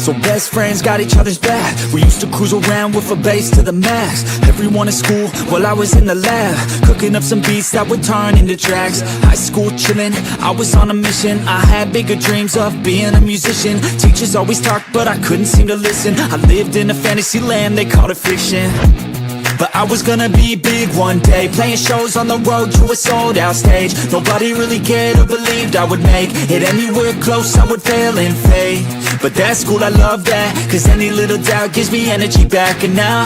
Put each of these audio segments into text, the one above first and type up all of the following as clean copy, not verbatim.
So best friends got each other's back. We used to cruise around with a bass to the max. Everyone at school while I was in the lab, cooking up some beats that would turn into tracks. High school chillin', I was on a mission. I had bigger dreams of being a musician. Teachers always talked but I couldn't seem to listen. I lived in a fantasy land, they called it fiction. But I was gonna be big one day, playing shows on the road to a sold out stage. Nobody really cared or believed I would make it anywhere close, I would fail and fade. But that's school, I love that, cause any little doubt gives me energy back. And now,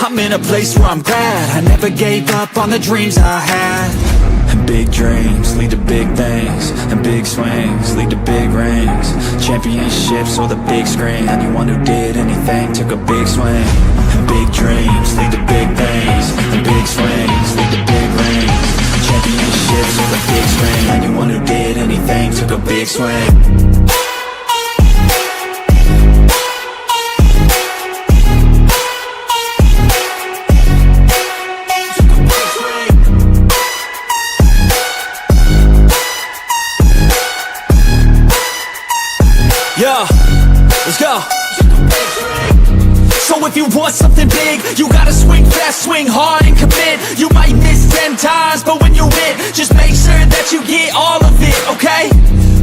I'm in a place where I'm glad I never gave up on the dreams I had. And big dreams lead to big things, and big swings lead to big rings. Championships or the big screen, anyone who did anything took a big swing. And big dreams lead to big things, and big swings lead to big rings. Championships or the big screen, anyone who did anything took a big swing. Yeah, let's go. So if you want something big, you gotta swing fast, swing hard and commit. You might miss 10 times, but when you hit, just make sure that you get all of it, okay?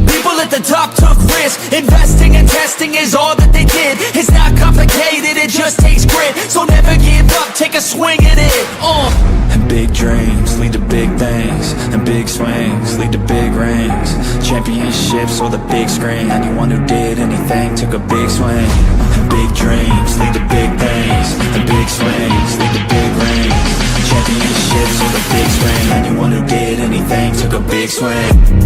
People at the top took risks. Investing and testing is all that they did. It's not complicated, it just takes grit. So never give up, take a swing at it. And big dreams lead to big things, and big swings lead to big rings. Championships or the big screen, anyone who did anything took a big swing. And big dreams lead to big things, and big swings lead to big rings. Championships or the big screen, anyone who did anything took a big swing.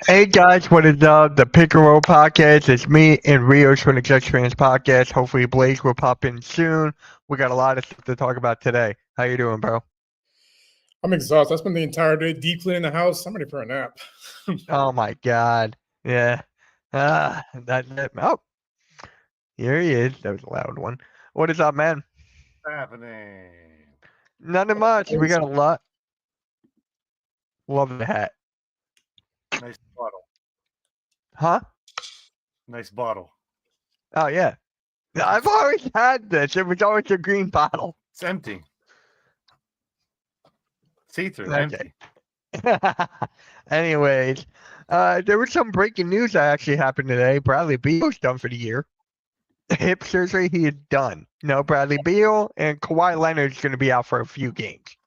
Hey guys, what is up? The Pick and Roll Podcast. It's me and Rios from the Jets Fans Podcast. Hopefully Blaze will pop in soon. We got a lot of stuff to talk about today. How you doing, bro? I'm exhausted. I spent the entire day deep cleaning the house. I'm ready for a nap. Oh my God. Yeah. Oh, here he is. That was a loud one. What is up, man? What's happening? Nothing much. We got a lot. Love the hat. Nice bottle. Huh? Nice bottle. Oh, yeah. I've always had this. It was always a green bottle. It's empty. See-through, Okay. empty. Anyways, there was some breaking news that actually happened today. Bradley Beal's done for the year. Hip surgery, he is done. No Bradley Beal, and Kawhi Leonard's going to be out for a few games.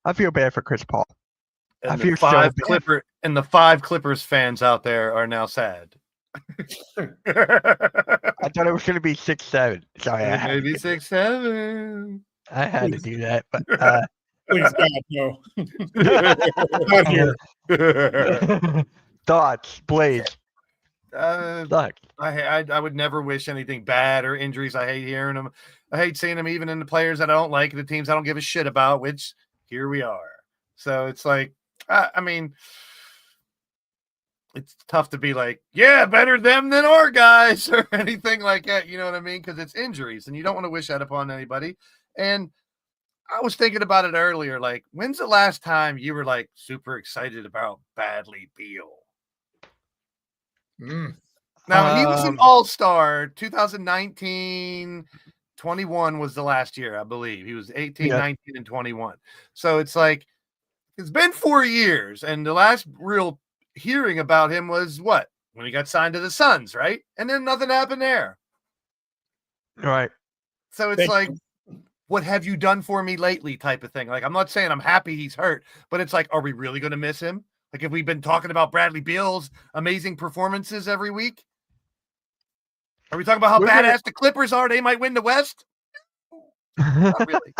I feel bad for Chris Paul. And I the feel five so bad. the 5 Clippers fans out there are now sad. I thought it was going to be 6-7. Sorry, I had, Maybe 6-7. I had to do that. But Please, God, no. Not here. thoughts, Blaze. Look, I would never wish anything bad or injuries. I hate hearing them. I hate seeing them even in the players that I don't like, the teams I don't give a shit about, which here we are. So it's like, I mean, it's tough to be like, yeah, better them than our guys or anything like that. You know what I mean? Because it's injuries and you don't want to wish that upon anybody. And I was thinking about it earlier. Like, when's the last time you were like super excited about Bradley Beal? Now, he was an all-star 2019, 21 was the last year, I believe. He was 18, 19, and 21. So it's like, it's been 4 years, and the last real hearing about him was what? When he got signed to the Suns, right? And then nothing happened there. Right. So it's like, what have you done for me lately type of thing. Like, I'm not saying I'm happy he's hurt, but it's like, are we really going to miss him? Like, if we've been talking about Bradley Beal's amazing performances every week? Are we talking about how We're badass gonna- the Clippers are? They might win the West. Not really.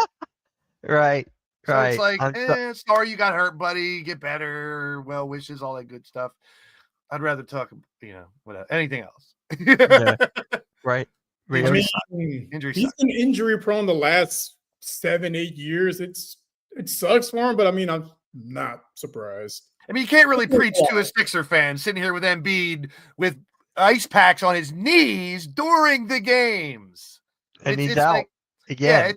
Right. So Right. it's like, I'm so- sorry you got hurt, buddy. Get better. Well wishes, all that good stuff. I'd rather talk, whatever, anything else. Yeah. Right. I Really? mean, Injury he's sucks. been injury prone the last 7-8 years. It sucks for him, but I mean, I'm not surprised. I mean, you can't really preach to a Sixer fan sitting here with Embiid with ice packs on his knees during the games. And he's it's out like, again.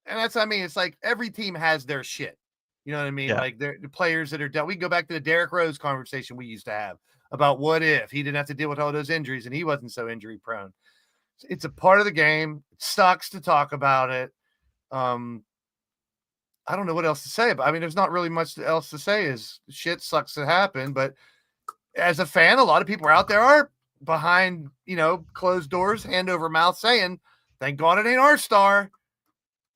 and that's what I mean. It's like every team has their shit. You know what I mean? Yeah. Like the players that are dealt. We can go back to the Derrick Rose conversation we used to have about what if he didn't have to deal with all those injuries and he wasn't so injury prone. It's a part of the game. It sucks to talk about it. I don't know what else to say, but I mean, there's not really much else to say. Is shit sucks to happen, but as a fan, a lot of people out there are behind, closed doors, hand over mouth, saying, "Thank God it ain't our star."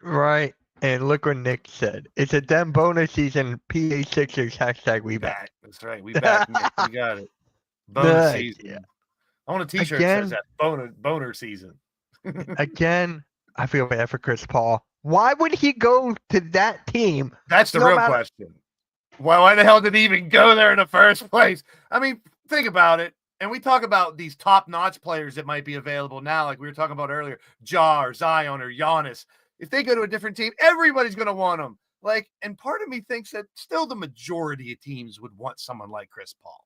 Right. And look what Nick said. It's a damn bonus season. PA Sixers # we back. That's right. We back. Nick. We got it. Bonus Nice, season. yeah. I want a T-shirt that says Again? that boner season. Again, I feel bad for Chris Paul. Why would he go to that team? That's the No real matter- question. Why the hell did he even go there in the first place? I mean, think about it. And we talk about these top-notch players that might be available now, like we were talking about earlier, Ja or Zion or Giannis. If they go to a different team, everybody's going to want them. And part of me thinks that still the majority of teams would want someone like Chris Paul.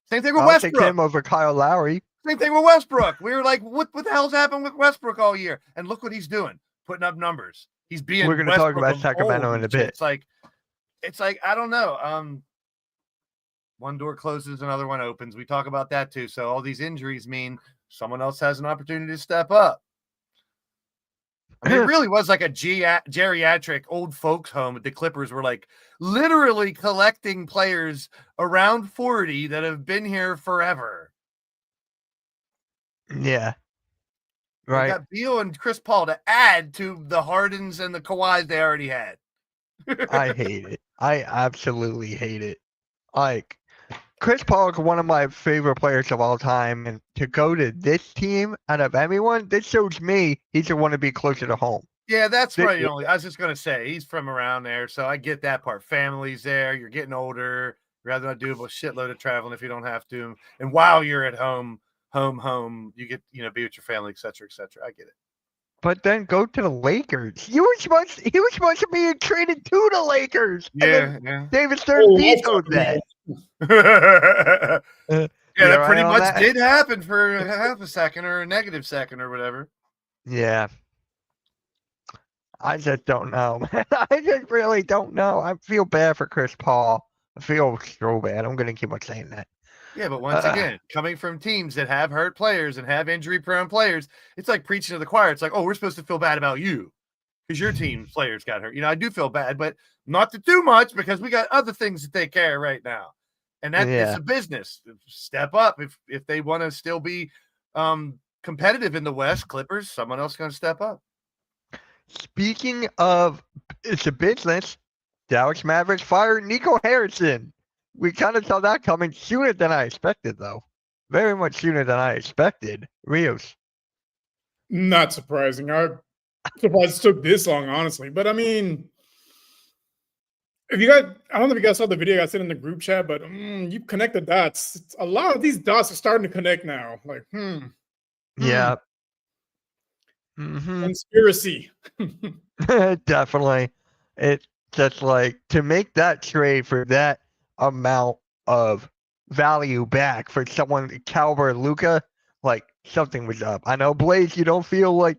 Same thing with I'll take Westbrook. him over Kyle Lowry. Same thing with Westbrook. We were like, what the hell's happened with Westbrook all year? And look what he's doing, putting up numbers. He's being. We're gonna talk Westbrook about of Sacramento old in a and shit. bit. It's like I don't know. One door closes, another one opens. We talk about that too. So all these injuries mean someone else has an opportunity to step up. I mean, it really was like a geriatric old folks home. The Clippers were like literally collecting players around 40 that have been here forever. Yeah. They Right. got Beal and Chris Paul to add to the Hardens and the Kawhis they already had. I hate it. I absolutely hate it. Like, Chris Paul is one of my favorite players of all time, and to go to this team out of everyone, this shows me he should want to be closer to home. Yeah, that's They- right. I was just going to say he's from around there, so I get that part. Family's there. You're getting older. You'd rather not do a shitload of traveling if you don't have to. And while you're at home, you get be with your family, etc., etc. I get it. But then go to the Lakers. He was supposed to be traded to the Lakers. And then Yeah. David Stern Oh, vetoed that. Yeah, You're that right pretty on much that. did happen for a half a second or a negative second or whatever. Yeah. I just don't know, man. I just really don't know. I feel bad for Chris Paul. I feel so bad. I'm gonna keep on saying that. Yeah, but once again, coming from teams that have hurt players and have injury-prone players, it's like preaching to the choir. It's like, oh, we're supposed to feel bad about you because your team players got hurt. I do feel bad, but not to too much because we got other things to take care of right now. And that Yeah. it's a business. Step up if they want to still be competitive in the West. Clippers, someone else going to step up. Speaking of it's a business, Dallas Mavericks fired Nico Harrison. We kind of saw that coming sooner than I expected, though. Very much sooner than I expected. Rios. Not surprising. I'm surprised it took this long, honestly. But I mean, I don't know if you guys saw the video I sent in the group chat, but you connect the dots. A lot of these dots are starting to connect now. Like, Yeah. Mm-hmm. conspiracy. Definitely. It's just like to make that trade for that amount of value back for someone caliber Luca, like something was up. I know, Blaze, you don't feel like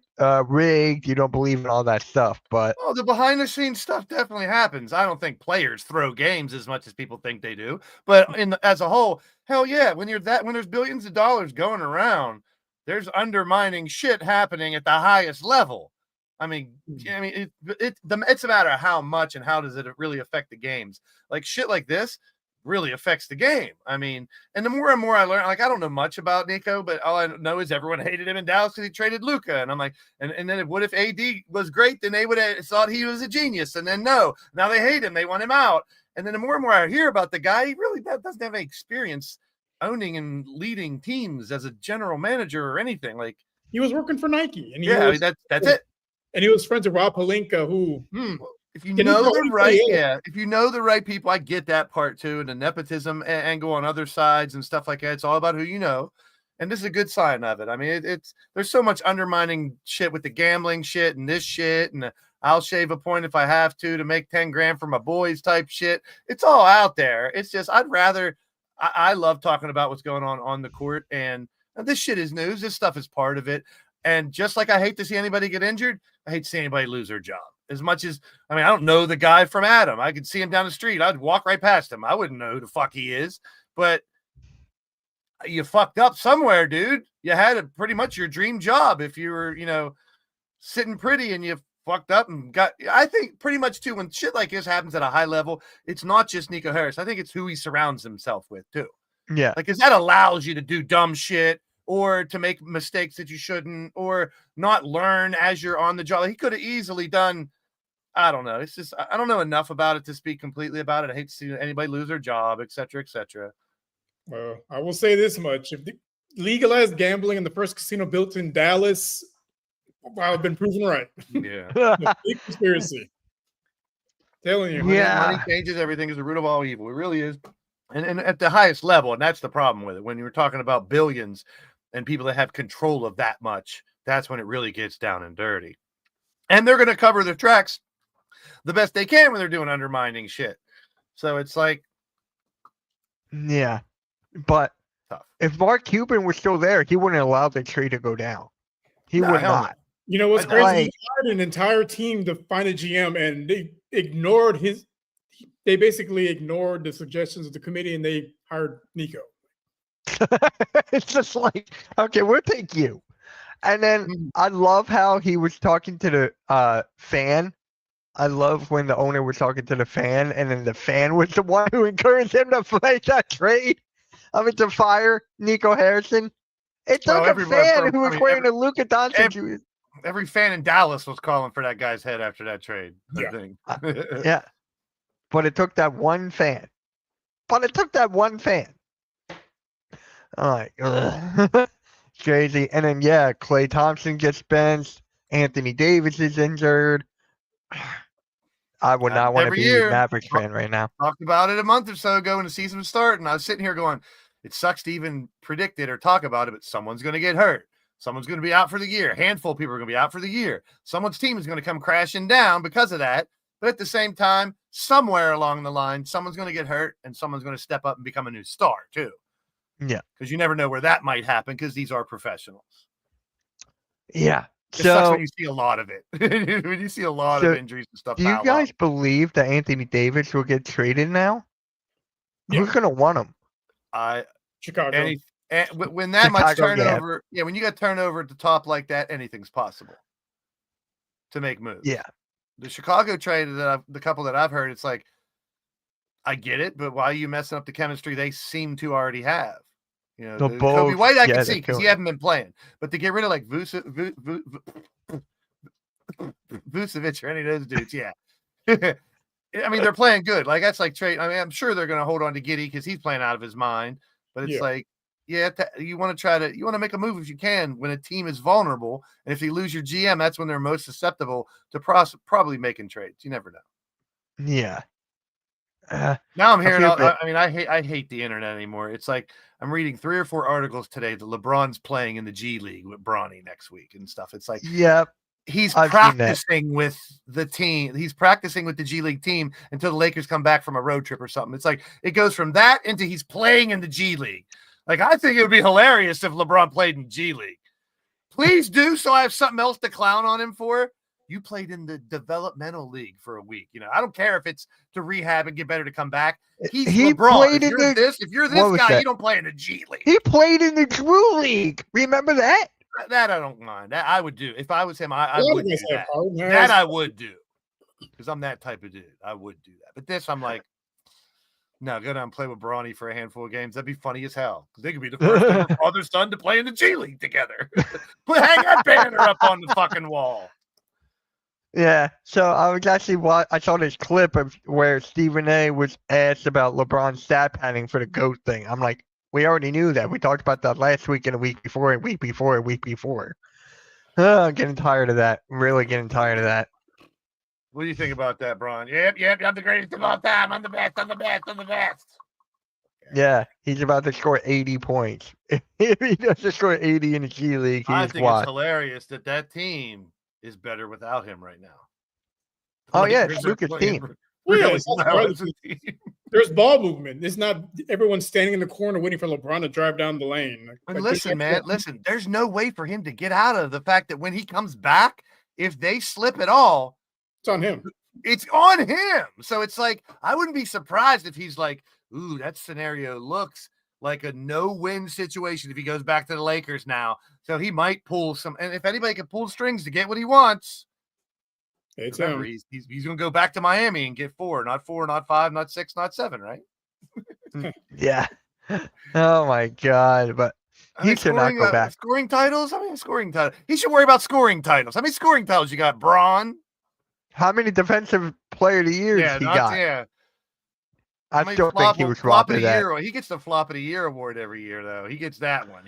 rigged, you don't believe in all that stuff, but Oh, the behind the scenes stuff definitely happens. I don't think players throw games as much as people think they do, but as a whole, hell yeah, when there's billions of dollars going around, there's undermining shit happening at the highest level. I mean, it's a matter of how much and how does it really affect the games. Like shit like this really affects the game. I mean, and the more and more I learn, like I don't know much about Nico, but all I know is everyone hated him in Dallas because he traded Luka, and I'm like, and then what if AD was great? Then they would have thought he was a genius, and then no, now they hate him, they want him out. And then the more and more I hear about the guy, he really doesn't have any experience owning and leading teams as a general manager or anything. Like He was working for Nike, and he Yeah, I was, mean, that's it. and he was friends with Rob Pelinka, who If you Can know you go the anybody right, else? if you know the right people, I get that part too. And the nepotism angle on other sides and stuff like that. It's all about who you know. And this is a good sign of it. I mean, it's there's so much undermining shit with the gambling shit and this shit. And I'll shave a point if I have to make 10 grand for my boys type shit. It's all out there. It's just, I'd rather, I love talking about what's going on the court. And this shit is news. This stuff is part of it. And just like I hate to see anybody get injured, I hate to see anybody lose their job. As much as, I mean, I don't know the guy from Adam. I could see him down the street. I'd walk right past him. I wouldn't know who the fuck he is. But you fucked up somewhere, dude. You had pretty much your dream job if you were, sitting pretty and you fucked up and got, I think pretty much too, when shit like this happens at a high level, it's not just Nico Harris. I think it's who he surrounds himself with too. Yeah. Like, because that allows you to do dumb shit or to make mistakes that you shouldn't, or not learn as you're on the job. He could have easily done, I don't know. It's just, I don't know enough about it to speak completely about it. I hate to see anybody lose their job, et cetera, et cetera. Well, I will say this much: if they legalized gambling in the first casino built in Dallas, I've been proven right. Yeah. Big conspiracy. Telling you. Yeah. Money changes everything, is the root of all evil. It really is. And at the highest level, and that's the problem with it. When you're talking about billions and people that have control of that much, that's when it really gets down and dirty. And they're going to cover their tracks the best they can when they're doing undermining shit. So it's like, Yeah. But tough. if Mark Cuban was still there, he wouldn't allow the trade to go down. He Nah, would hell no. not. You know what's I- crazy? like- He hired an entire team to find a GM, and they ignored his. They basically ignored the suggestions of the committee, and they hired Nico. It's just like, okay, we'll take you. And then Mhm. I love how he was talking to the fan. I love when the owner was talking to the fan, and then the fan was the one who encouraged him to make that trade. I mean, to fire Nico Harrison. It Well, took a everyone fan from- who I was mean, wearing a Luka Doncic. every- Every fan in Dallas was calling for that guy's head after that trade. I Yeah. think. Yeah. But it took that one fan. I'm like, ugh. Crazy. And then, yeah, Klay Thompson gets benched. Anthony Davis is injured. I would not want to Every be year. a Mavericks fan right now. Talked about it a month or so ago when the season was starting. I was sitting here going, it sucks to even predict it or talk about it, but someone's going to get hurt. Someone's going to be out for the year. A handful of people are going to be out for the year. Someone's team is going to come crashing down because of that. But at the same time, somewhere along the line, someone's going to get hurt and someone's going to step up and become a new star too. Yeah. Because you never know where that might happen because these are professionals. Yeah. It sucks So, when you see a lot of it. When you see a lot So, of injuries and stuff. do you pile guys up. believe that Anthony Davis will get traded now? Yeah. Who's going to want him? Chicago. When that much Chicago, yeah. turnover, when you got turnover at the top like that, anything's possible to make moves. Yeah. The Chicago trade the couple that I've heard, it's like, I get it, but why are you messing up the chemistry they seem to already have? The Kobe Bulls, White, I yeah, can see they're because he killing hasn't been playing, but to get rid of like Vucevic or any of those dudes, yeah. I mean, they're playing good. Like, that's like trade. I mean, I'm sure they're going to hold on to Giddey because he's playing out of his mind. But it's Yeah. like, you want to make a move if you can when a team is vulnerable. And if you lose your GM, that's when they're most susceptible to probably making trades. You never know. Yeah. Now I'm I hearing. feel bad. I hate the internet anymore. It's like I'm reading 3 or 4 articles today that LeBron's playing in the G League with Bronny next week and stuff. It's like Yep. he's I've seen that. practicing with the team. He's practicing with the G League team until the Lakers come back from a road trip or something. It's like it goes from that into he's playing in the G League. Like, I think it would be hilarious if LeBron played in G League. Please do, so I have something else to clown on him for. You played in the developmental league for a week. I don't care if it's to rehab and get better to come back. He's He LeBron. played If in you're the- this what was guy, that? you don't play in the G League. He played in the Drew League. Remember that? That I don't mind. That I would do. If I was him, I A lot would of do guys have that. hard hands. That I would do. Because I'm that type of dude. I would do that. But this, I'm like, no, go down and play with Bronny for a handful of games. That'd be funny as hell. Because they could be the first ever father-son to play in the G League together. Hang that banner up on the fucking wall. Yeah. So I was actually I saw this clip of where Stephen A was asked about LeBron's stat padding for the GOAT thing. I'm like, we already knew that. We talked about that last week and a week before, a week before, a week before. Getting tired of that. Really getting tired of that. What do you think about that, Braun? Yep. I'm the greatest of all time. I'm the best. I'm the best. I'm the best. Yeah, he's about to score 80 points. If he doesn't score 80 in the G League, I he's think it's washed. hilarious that team is better without him right now. Oh, yeah, Lakers it's are Luka's playing team. Well, yeah, really it's not well right. as a team. There's ball movement. It's not everyone standing in the corner waiting for LeBron to drive down the lane. And listen, man, listen, there's no way for him to get out of the fact that when he comes back, if they slip at all, it's on him. It's on him. So it's like, I wouldn't be surprised if he's like, ooh, that scenario looks like a no-win situation if he goes back to the Lakers now. So he might pull some, and if anybody can pull strings to get what he wants, It's remember, him. he's going to go back to Miami and get 4, not 5, not 6, not 7, right? Yeah. Oh, my God. But he should not go back. Scoring titles? I mean, scoring title. He should worry about scoring titles. How many scoring titles you got, Braun? How many defensive player of the years he got? Yeah. I still think he was robbed of that. He gets the flop of the year award every year, though. He gets that one.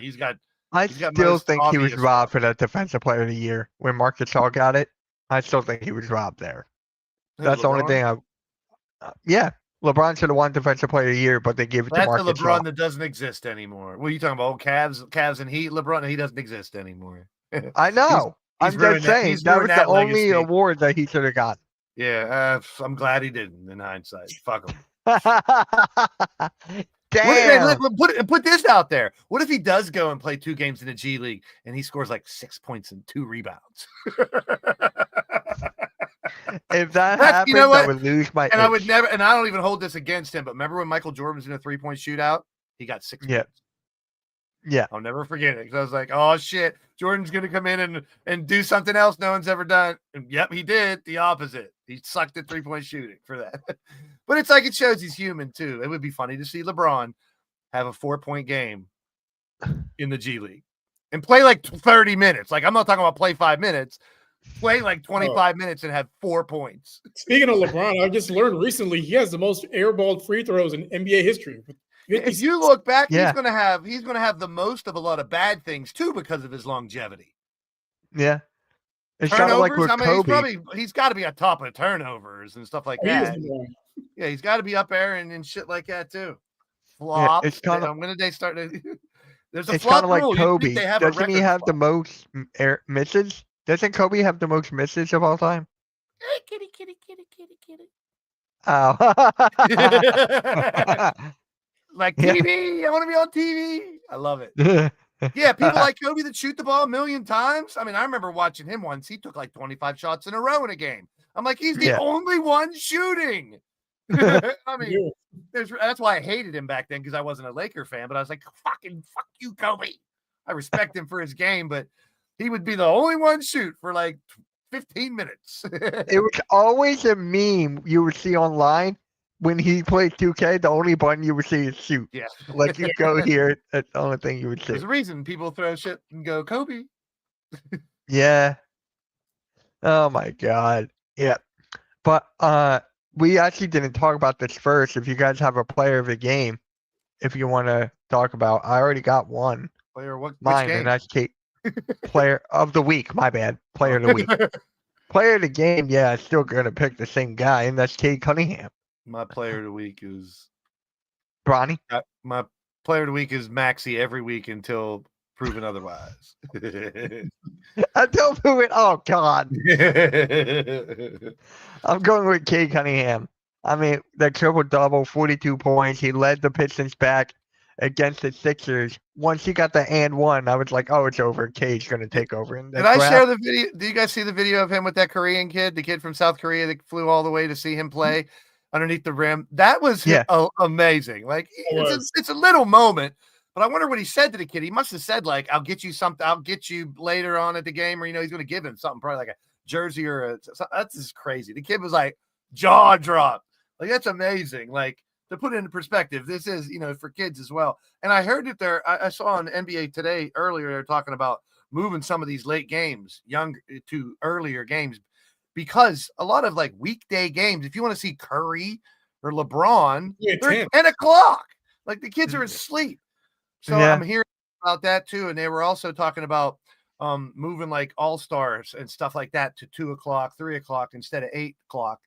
I still think he was robbed for that defensive player of the year. When Marc Gasol got it, I still think he was robbed there. That's the only thing yeah. LeBron should have won defensive player of the year, but they gave it to Marc Gasol. That's the LeBron that doesn't exist anymore. What are you talking about? Cavs and Heat LeBron? He doesn't exist anymore. I know. I'm just saying that was the only award that he should have gotten. Yeah, I'm glad he didn't in hindsight. Fuck him. Damn. Put this out there. What if he does go and play 2 games in the G League and he scores like 6 points and 2 rebounds? If that happens, I would lose my. I would never. And I don't even hold this against him. But remember when Michael Jordan was in a 3-point shootout? He got 6 points. Yeah. I'll never forget it because I was like, oh shit, Jordan's gonna come in and do something else no one's ever done. And yep, he did the opposite. He sucked at 3-point shooting for that. But it's like it shows he's human too. It would be funny to see LeBron have a 4-point game in the G League and play like 30 minutes. Like I'm not talking about play 5 minutes. Play like 25 minutes and have 4 points. Speaking of LeBron, I just learned recently he has the most airballed free throws in NBA history. If you look back, he's gonna have the most of a lot of bad things too because of his longevity. Yeah. It's kind of like with Kobe. He's got to be on top of turnovers and stuff like that. Yeah, he's got to be up there and shit like that too. Flop. Yeah, it's kind of. When did they start? There's a it's flop kind of like rule. Kobe. Doesn't he have the most misses? Doesn't Kobe have the most misses of all time? Kitty. Oh. Like TV. I want to be on TV. I love it. Yeah, people like Kobe that shoot the ball 1,000,000 times. I mean, I remember watching him once. He took like 25 shots in a row in a game. I'm like, he's the only one shooting. I mean, that's why I hated him back then because I wasn't a Laker fan. But I was like, fuck you, Kobe. I respect him for his game, but he would be the only one shoot for like 15 minutes. It was always a meme you would see online. When he played 2K, the only button you would see is shoot. Yeah. Like you go here, that's the only thing you would see. There's a reason people throw shit and go Kobe. Yeah. Oh my God. Yeah. But we actually didn't talk about this first. If you guys have a player of the game, if you want to talk about, I already got one. Player what? Mine, and that's Kate. Player of the week. My bad. Player of the week. Player of the game. Yeah, I'm still gonna pick the same guy, and that's Cade Cunningham. My player of the week is Bronny. My player of the week is Maxey every week until proven otherwise. Until proven. Oh God. I'm going with Cade Cunningham. I mean, the triple double, 42 points. He led the Pistons back against the Sixers. Once he got the and one, I was like, oh, it's over. Cade's going to take over. And did I share the video? Did you guys see the video of him with that Korean kid, the kid from South Korea that flew all the way to see him play underneath the rim? That was amazing. Like it's a little moment, but I wonder what he said to the kid. He must have said like, I'll get you something. I'll get you later on at the game, or, he's going to give him something, probably like a jersey or that's just crazy. The kid was like jaw dropped. Like, that's amazing. Like, to put it into perspective, this is, for kids as well. And I heard that I saw on NBA Today earlier, they're talking about moving some of these late games to earlier games, because a lot of like weekday games, if you want to see Curry or LeBron, they're 10 o'clock. Like, the kids are asleep. So I'm hearing about that too. And they were also talking about moving like all stars and stuff like that to 2 o'clock, 3 o'clock instead of 8 o'clock,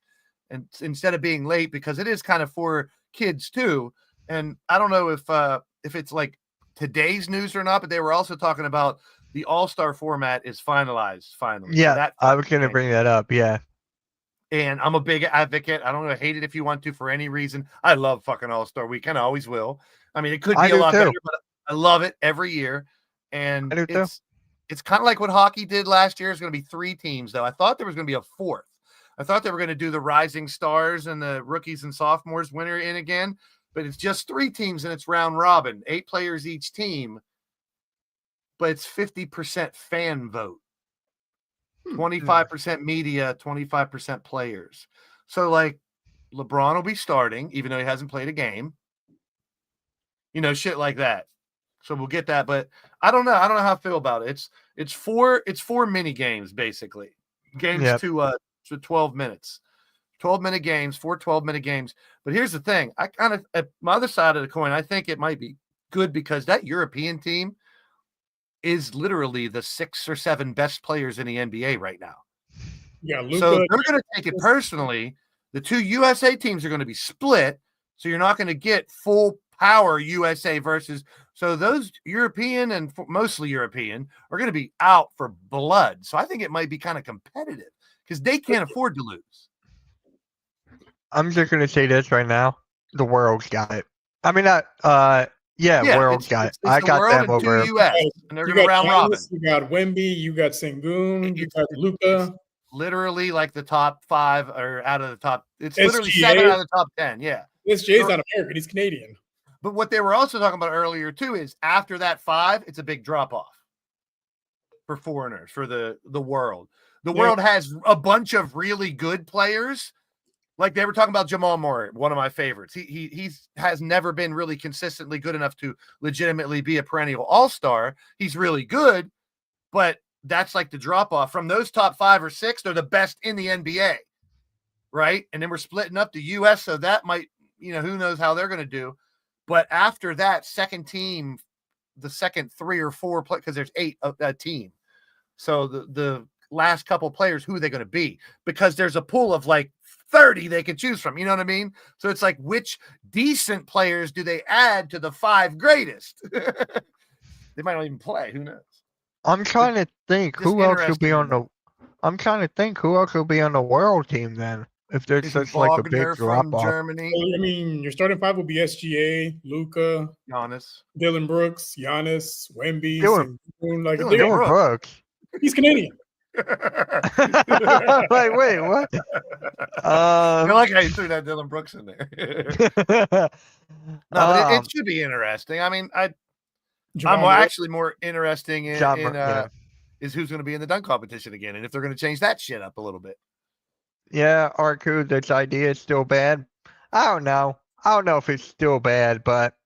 and instead of being late, because it is kind of for kids too. And I don't know if it's like today's news or not, but they were also talking about the all-star format is finalized finally. Yeah, So that I was gonna bring that up. Yeah, and I'm a big advocate. I don't know, hate it if you want to for any reason. I love fucking All-Star Weekend. I always will. I mean, it could I be a do lot too. better, but I love it every year. And I do too. it's kind of like what hockey did last year. It's going to be 3 teams, though. I thought there was going to be a 4th. I thought they were going to do the rising stars and the rookies and sophomores winner in again, but it's just 3 teams and it's round robin, 8 players each team, but it's 50% fan vote. 25% media, 25% players. So like LeBron will be starting, even though he hasn't played a game. You know, shit like that. So we'll get that, but I don't know. I don't know how I feel about it. It's 4 mini games basically. Games to 12 minutes. 12-minute games, 4 12-minute games. But here's the thing. I kind of, at my other side of the coin, I think it might be good because that European team is literally the 6 or 7 best players in the NBA right now. Yeah, Luka, so they're going to take it personally. The 2 USA teams are going to be split, so you're not going to get full power USA versus. So those European and mostly European are going to be out for blood. So I think it might be kind of competitive because they can't afford to lose. I'm just gonna say this right now: the world's got it. I mean, world's got it. I got them over. US, and they're you going to got round robin. You got Wemby, you got Sengun, you got Luka. Literally like the top 5 or out of the top. It's SGA. Literally 7 out of the top 10. Yeah. SGA's not American. He's Canadian. But what they were also talking about earlier too is after that 5, it's a big drop off for foreigners, for the world. The world has a bunch of really good players. Like they were talking about Jamal Murray, one of my favorites. He has never been really consistently good enough to legitimately be a perennial all-star. He's really good, but that's like the drop off from those top 5 or 6. They're the best in the NBA, right? And then we're splitting up the US, so that might, who knows how they're going to do. But after that second team, the second 3 or 4 play, because there's 8 of that team. So the last couple players, who are they going to be? Because there's a pool of like 30 they can choose from. You know what I mean? So it's like, which decent players do they add to the 5 greatest? They might not even play. Who knows? I'm trying to think who else will be on the. I'm trying to think who else will be on the world team then. If there's such like a big drop off. Germany. I mean, your starting 5 will be SGA, Luka, Giannis, Dylan Brooks, Giannis, Wemby, Dylan Brooks. He's Canadian. Like, wait, what? I like how you threw that Dylan Brooks in there. No, but it should be interesting. I mean, I'm actually more interesting in is who's going to be in the dunk competition again, and if they're going to change that shit up a little bit. Yeah, Arku, this idea is still bad. I don't know if it's still bad, but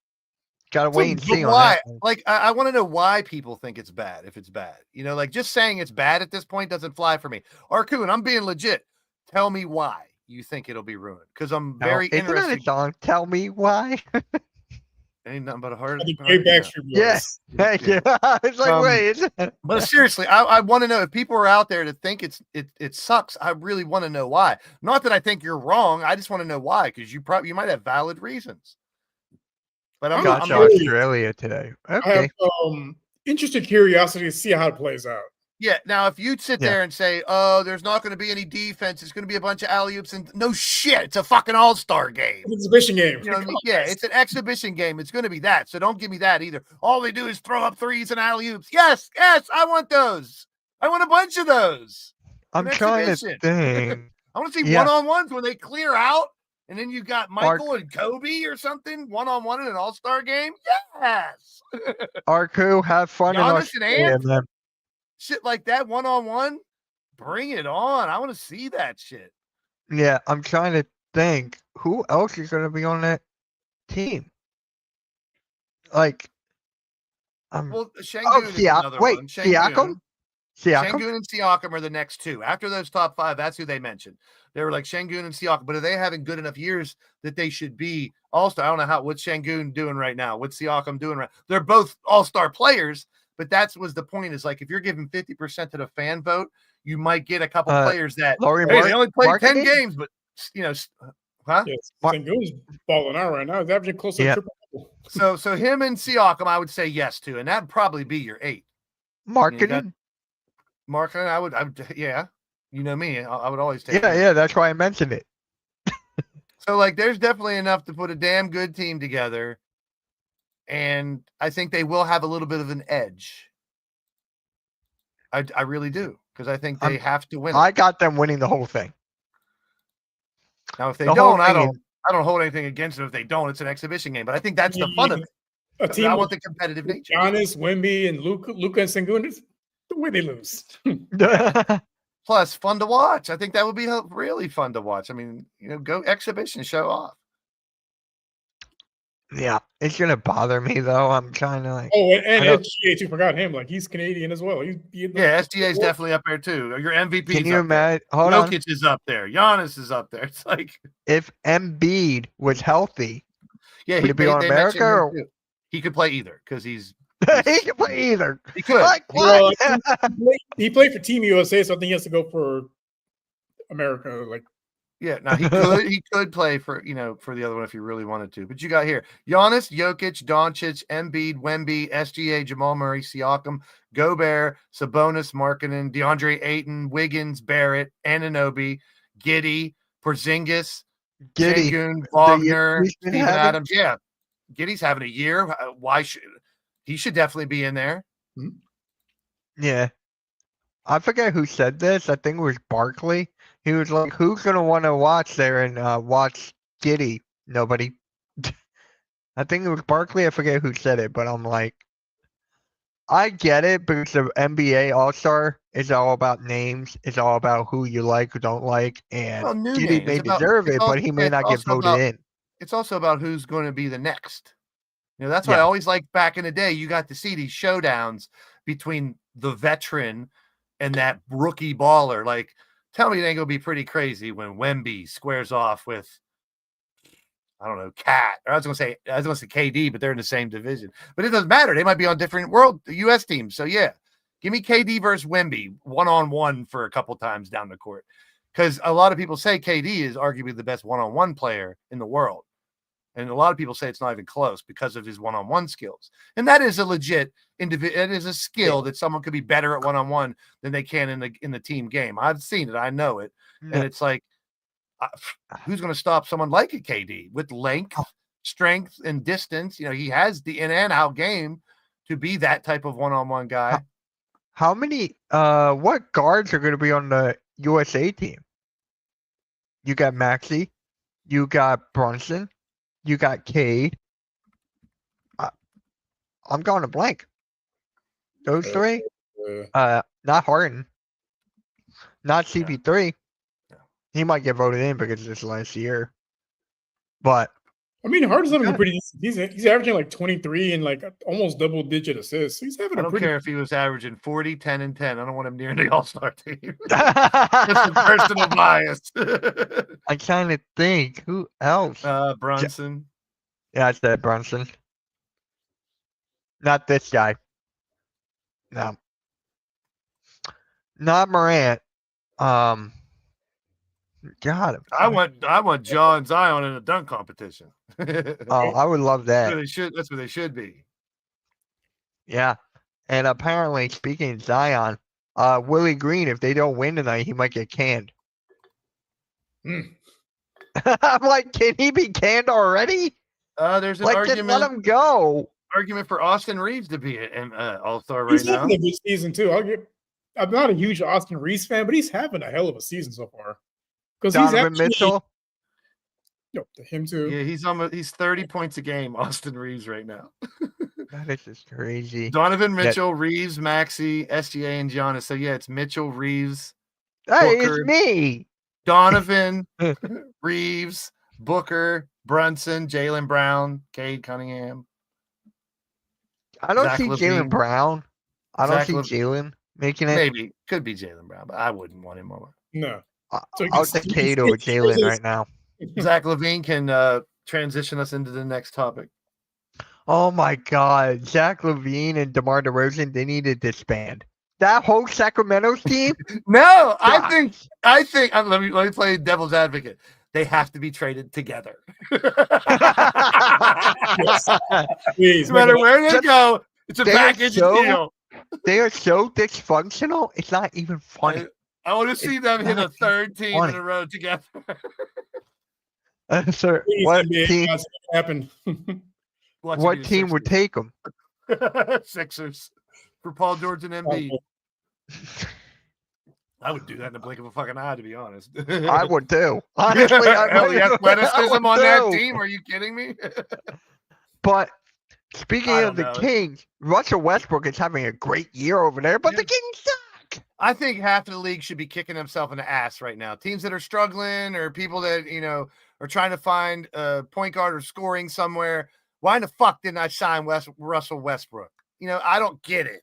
gotta wait and see on that. Like, I want to know why people think it's bad. If it's bad, like just saying it's bad at this point doesn't fly for me. Arku, and I'm being legit. Tell me why you think it'll be ruined, because I'm very interested. Isn't it a song? Tell me why. Ain't nothing but a hard. Yes, thank you. It's like, wait. But seriously, I want to know if people are out there to think it sucks. I really want to know why. Not that I think you're wrong. I just want to know why, because you might have valid reasons. But I'm Australia today. Okay. I have interested curiosity to see how it plays out. Yeah. Now, if you'd sit there and say, "Oh, there's not going to be any defense. It's going to be a bunch of alley-oops," and no shit, it's a fucking all-star game. It's an exhibition game. You know what I mean? Yeah, it's an exhibition game. It's going to be that. So don't give me that either. All they do is throw up threes and alley-oops. Yes, I want those. I want a bunch of those. I'm trying to think. I want to see one-on-ones when they clear out, and then you got Michael and Kobe or something one-on-one in an all-star game. Yes. Arku, have fun in Australia, man. Shit like that, one-on-one, bring it on. I want to see that shit. Yeah, I'm trying to think who else is going to be on that team. Like, Şengün is another one. Siakam? Şengün and Siakam are the next 2. After those top 5, that's who they mentioned. They were like Şengün and Siakam, but are they having good enough years that they should be all-star? I don't know what's Şengün doing right now. What's Siakam doing right? They're both all-star players, But that's was the point. Is like if you're giving 50% to the fan vote, you might get a couple players that Laurie they only played 10 Marketing? games, but huh? Yes, Mar- Sengun's balling out right now. He's averaging close to Yeah. a triple. So him and Siakam, I would say yes to, and that'd probably be your 8. Marketing? Marketing, I would, yeah. You know me, I would always take. Yeah, him. yeah, that's why I mentioned it. So like, there's definitely enough to put a damn good team together, and I think they will have a little bit of an edge. I really do, because I think they have to win. I got them winning the whole thing. Now, if they the whole don't, I thing don't hold anything against them. If they don't, it's an exhibition game. But I think that's the fun of it. A team I with want the competitive nature. Giannis, Wemby, and Luka and Sengun, it's the way they lose. Plus, fun to watch. I think that would be really fun to watch. I mean, go exhibition, show off. Yeah, it's gonna bother me though. I'm trying to like. Oh, and I know- SGA too. Forgot him. Like he's Canadian as well. Yeah, SGA is definitely up there too. Your MVP. Can you imagine? Hold on. Jokic is up there. Giannis is up there. It's like, If Embiid was healthy, yeah, Would it be on they America mentioned him or- too. He could play either because he he can play either. could. Like Well, what? he played for Team USA, so I think he has to go for America. Like Yeah, now he could play for for the other one if he really wanted to. But you got here Giannis, Jokic, Doncic, Embiid, Wemby, SGA, Jamal Murray, Siakam, Gobert, Sabonis, Markkanen, DeAndre Ayton, Wiggins, Barrett, Anunoby, Giddey, Porzingis, Giddy. Sengun, Wagner, he's been Steven having- Adams. Yeah, Giddey's having a year. Why should he should definitely be in there? Yeah. I forget who said this. I think it was Barkley. He was like, who's gonna want to watch there and watch Giddy? Nobody. I think it was Barkley. I forget who said it, but I'm like, I get it because the NBA All-Star is all about names. It's all about who you like, who don't like, and Well, new Giddy names. may It's about- deserve it's it, al- but he may it's not get also voted about- in. It's also about who's going to be the next. That's why I Yeah. always liked back in the day. You got to see these showdowns between the veteran and that rookie baller. Like, tell me it ain't gonna be pretty crazy when Wemby squares off with, I don't know, Cat. Or I was gonna say KD, but they're in the same division. But it doesn't matter. They might be on different US teams. So yeah, give me KD versus Wemby 1-on-1 for a couple times down the court. Because a lot of people say KD is arguably the best one-on-one player in the world. And a lot of people say it's not even close because of his one-on-one skills. And that is a legit individual. It is a skill that someone could be better at one-on-one than they can in the team game. I've seen it. I know it. Yeah. And it's like, who's going to stop someone like a KD with length, strength, and distance? He has the in and out game to be that type of one-on-one guy. How many? What guards are going to be on the USA team? You got Maxey, you got Brunson, you got Cade. I'm going to blank. Those three. Not Harden. Not CP3. He might get voted in because it's last year. But I mean, Harden's having a Okay. pretty decent. He's averaging like 23 and like almost double-digit assists. He's having I a don't pretty. care if he was averaging 40, 10, and 10. I don't want him near the All-Star team. Just a personal bias. I'm trying to think who else. Brunson. Yeah, I said Brunson. Not this guy. No. Not Morant. God. I want John Zion in a dunk competition. Oh, I would love that. That's where they should be. Yeah. And apparently, speaking of Zion, Willie Green, if they don't win tonight, he might get canned. Hmm. I'm like, can he be canned already? There's an Like, just let argument him go. for Austin Reeves to be an All-Star right He's now. having a good season too. I'm not a huge Austin Reeves fan, but he's having a hell of a season so far. Because he's Donovan actually, Mitchell. him too. Yeah, he's 30 points a game, Austin Reeves right now. That is just crazy. Donovan Mitchell, Reeves, Maxey, SGA, and Giannis. So yeah, it's Mitchell, Reeves, Hey, Booker. it's me. Donovan, Reeves, Booker, Brunson, Jaylen Brown, Cade Cunningham. I don't Zach see LaVine. Jalen Brown. I don't Zach see LaVine. Jalen making it. Maybe could be Jaylen Brown, but I wouldn't want him over. No. I- So he I'll can- take Cade over Jalen right now. Zach LaVine can transition us into the next topic. Oh my God, Zach LaVine and DeMar DeRozan, they need to disband. That whole Sacramento team. No, I God. think. Let me play devil's advocate. They have to be traded together. Please, No matter make it- where they go, it's a They are package so- deal. They are so dysfunctional. It's not even funny. I want to see them hit a not third team funny. in a row together. Sir, please, what NBA team? gods, make it happen. Watch it be What the team would take them? Sixers. Sixers for Paul George and Embiid. I would do that in the blink of a fucking eye, to be honest. I would too. Honestly, I Hell, would. the athleticism I on would that too. team. Are you kidding me? But speaking I of the don't know. Kings, Russell Westbrook is having a great year over there, but Yeah. the Kings suck. I think half of the league should be kicking himself in the ass right now. Teams that are struggling or people that, are trying to find a point guard or scoring somewhere. Why in the fuck didn't I sign Russell Westbrook? I don't get it.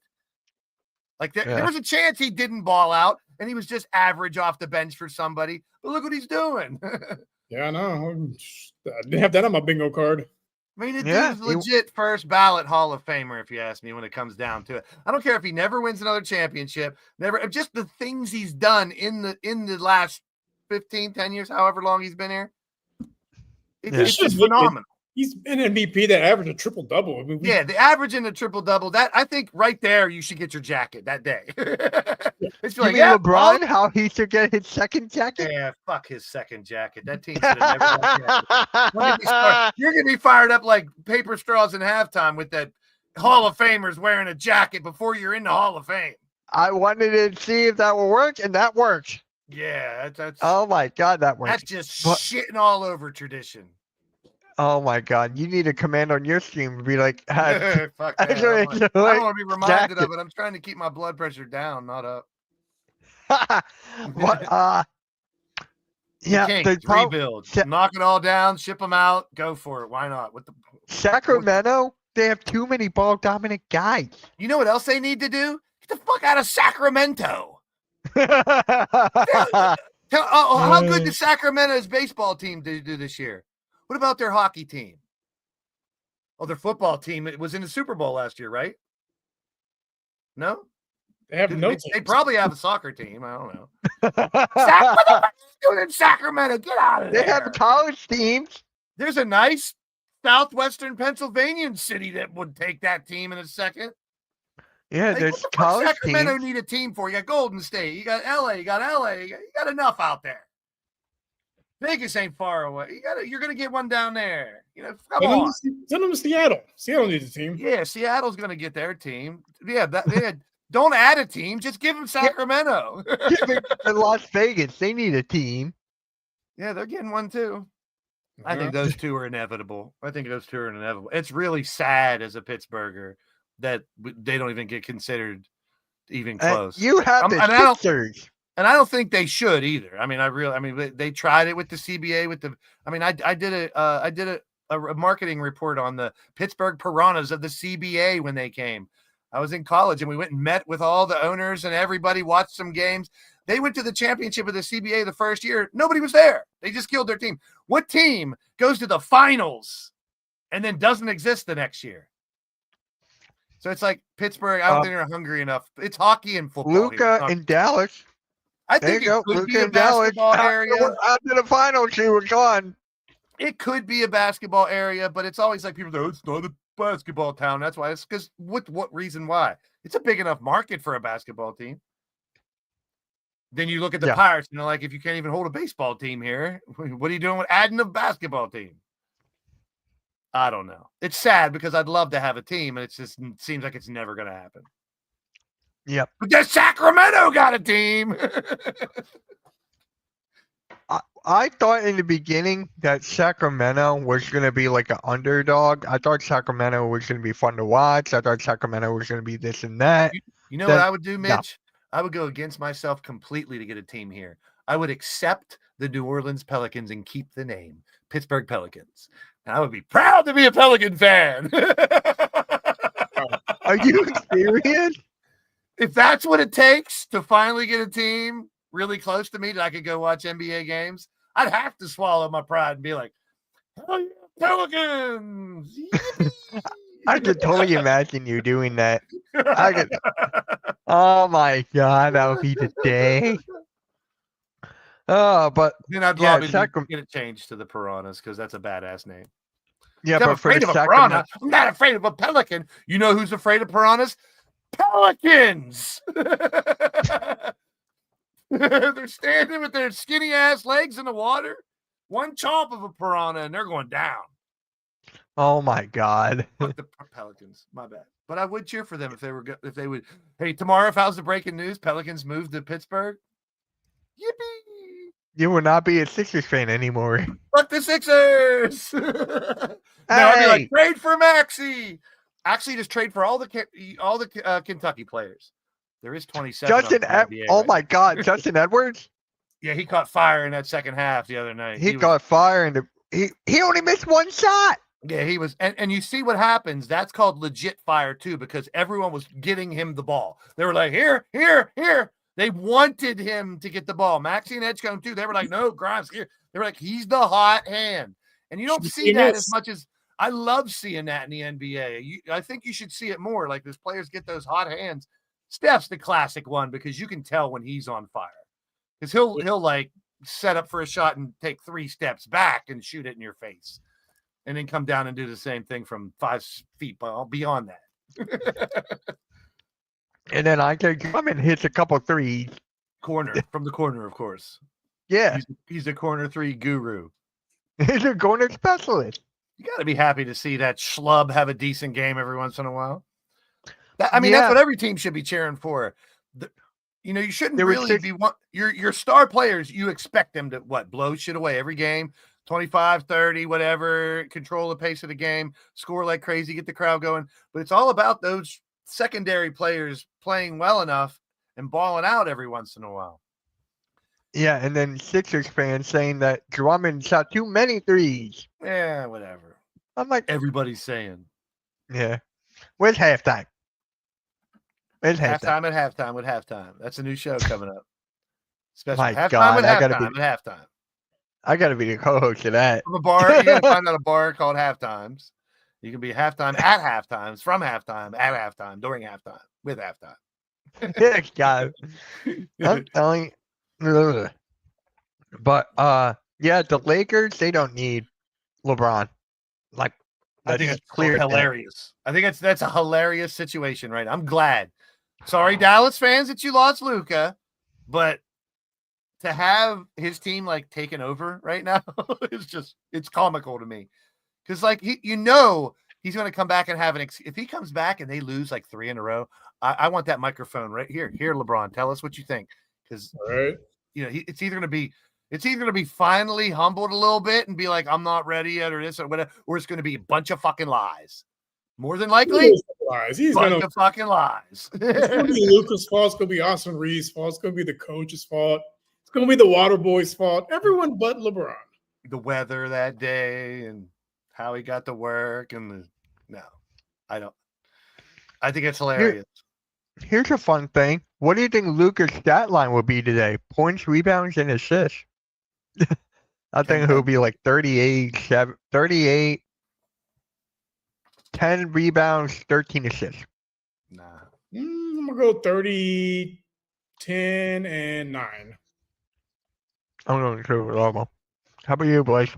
Like there was a chance he didn't ball out and he was just average off the bench for somebody. But look what he's doing. Yeah, I know. I didn't have that on my bingo card. I mean, the Yeah, dude's legit first ballot Hall of Famer, if you ask me, when it comes down to it. I don't care if he never wins another championship, just the things he's done in the last 15, 10 years, however long he's been here. It's just phenomenal. He's an MVP that averaged a triple double. I mean, Yeah, the average in the triple double. That I think right there, you should get your jacket that day. It's You like, mean LeBron? How he should get his second jacket? yeah, fuck his second jacket. That team should have never got that. When did he start? You're gonna be fired up like paper straws in halftime with that Hall of Famers wearing a jacket before you're in the Hall of Fame. I wanted to see if that will work, and that worked. Yeah, that's Oh my God, that worked. that's just But- shitting all over tradition. Oh my God, you need a command on your stream to be like, Fuck that. that's I right, don't right. want to be reminded of Jacket. it. I'm trying to keep my blood pressure down, not up. what? Yeah, Kings, the problem- rebuild, Sa- knock it all down, ship them out, go for it. Why not? Sacramento, they have too many ball dominant guys. You know what else they need to do? Get the fuck out of Sacramento. How good did Sacramento's baseball team do this year? What about their hockey team? Oh, their football team. It was in the Super Bowl last year, right? No? they have no They teams. probably have a soccer team. I don't know. What the fuck are you doing in Sacramento? Get out of They there. have college teams. There's a nice southwestern Pennsylvanian city that would take that team in a second. Yeah, Like, there's what the fuck college Sacramento teams. need a team for? You got Golden State, you got LA, you got enough out there. Vegas ain't far away. You're gonna get one down there. Come on. Send them to Seattle. Seattle needs a team. Yeah, Seattle's gonna get their team. Yeah, don't add a team, just give them Sacramento. In Las Vegas, they need a team. Yeah, they're getting one too. I think those two are inevitable. It's really sad as a Pittsburgher that they don't even get considered even close. You have the and I don't- Sixers. And I don't think they should either. I mean, they tried it with the CBA. I did a marketing report on the Pittsburgh Piranhas of the CBA when they came. I was in college and we went and met with all the owners and everybody, watched some games. They went to the championship of the CBA the first year. Nobody was there. They just killed their team. What team goes to the finals and then doesn't exist the next year? So it's like Pittsburgh. I don't think they're hungry enough. It's hockey and football. Luca in Dallas. I There think you go. it could be Luca a in Dallas. basketball area. After the finals, she was gone. It could be a basketball area, but it's always like people go, it's not a basketball town. That's why. It's because what reason why? It's a big enough market for a basketball team. Then you look at the Yeah. Pirates, and they're like, if you can't even hold a baseball team here, what are you doing with adding a basketball team? I don't know. It's sad because I'd love to have a team, and it seems like it's never going to happen. Yep. But then Sacramento got a team. I thought in the beginning that Sacramento was going to be like an underdog. I thought Sacramento was going to be fun to watch. I thought Sacramento was going to be this and that. You know Then- what I would do, Mitch? no. I would go against myself completely to get a team here. I would accept the New Orleans Pelicans and keep the name Pittsburgh Pelicans. And I would be proud to be a Pelican fan. Are you serious? If that's what it takes to finally get a team really close to me that I could go watch NBA games, I'd have to swallow my pride and be like, "Hell yeah, Pelicans!" Yippee." I could totally imagine you doing that. I could. Oh my god, that would be the day. Oh, but Then I'd yeah, lobby to get it changed to the Piranhas because that's a badass name. yeah, I'm but for afraid the of a piranha. I'm not afraid of a pelican. You know who's afraid of piranhas? Pelicans. They're standing with their skinny ass legs in the water. One chomp of a piranha and they're going down. Oh my god. Fuck the Pelicans. My bad. But I would cheer for them if they would. Hey, tomorrow, if I was the breaking news, Pelicans moved to Pittsburgh. Yippee! You will not be a Sixers fan anymore. Fuck the Sixers! Now I'd be like, trade for Maxey. Actually, just trade for all the Kentucky players. There is 27. Oh my god, Justin Edwards? Yeah, he caught fire in that second half the other night. He caught fire and he only missed one shot. Yeah, he was, and you see what happens. That's called legit fire too, because everyone was getting him the ball. They were like, here. They wanted him to get the ball. Maxey and Edgecombe too. They were like, no, Grimes here. They were like, he's the hot hand, and you don't see that as much as I love seeing that in the NBA. I think you should see it more. Like those players get those hot hands. Steph's the classic one because you can tell when he's on fire, because he'll like set up for a shot and take 3 steps back and shoot it in your face. And then come down and do the same thing from 5 feet beyond that. And then I can come and hits a couple threes. From the corner, of course. Yeah. He's a corner 3 guru. He's a corner specialist. You got to be happy to see that schlub have a decent game every once in a while. That's what every team should be cheering for. You shouldn't really be your star players. You expect them to blow shit away every game. 25, 30, whatever, control the pace of the game, score like crazy, get the crowd going. But it's all about those secondary players playing well enough and balling out every once in a while. Yeah, and then Sixers fans saying that Drummond shot too many threes. Yeah, whatever. I'm like, everybody's saying. Yeah. Where's halftime? Halftime at halftime. That's a new show coming up. Special halftime at halftime. I gotta be the co-host of that. From a bar, you gotta find out a bar called Halftimes. You can be halftime at halftimes, from halftime, at halftime, during halftime, with halftime. Yeah, God. I'm telling you. But yeah, the Lakers, they don't need LeBron. Like, I think it's clear hilarious. I think that's a hilarious situation, right? I'm glad. Sorry, Dallas fans, that you lost Luka, but to have his team like taken over right now it's comical to me, because like he's going to come back and have if he comes back and they lose like 3 in a row, I want that microphone right here. LeBron, tell us what you think, because it's either going to be finally humbled a little bit and be like, I'm not ready yet, or this or whatever, or it's going to be a bunch of fucking lies. More than likely, he's bunch of fucking lies. It's going to be Luka's fault. It's going to be Austin Reeves' fault. It's going to be the coach's fault. It's going to be the water boy's fault. Everyone but LeBron. The weather that day and how he got to work I think it's hilarious. Here's a fun thing. What do you think Luka's stat line will be today? Points, rebounds, and assists. I think he'll be like 38, 10 rebounds, 13 assists. Nah. I'm going to go 30, 10, and 9. I'm going to go normal. How about you, boys?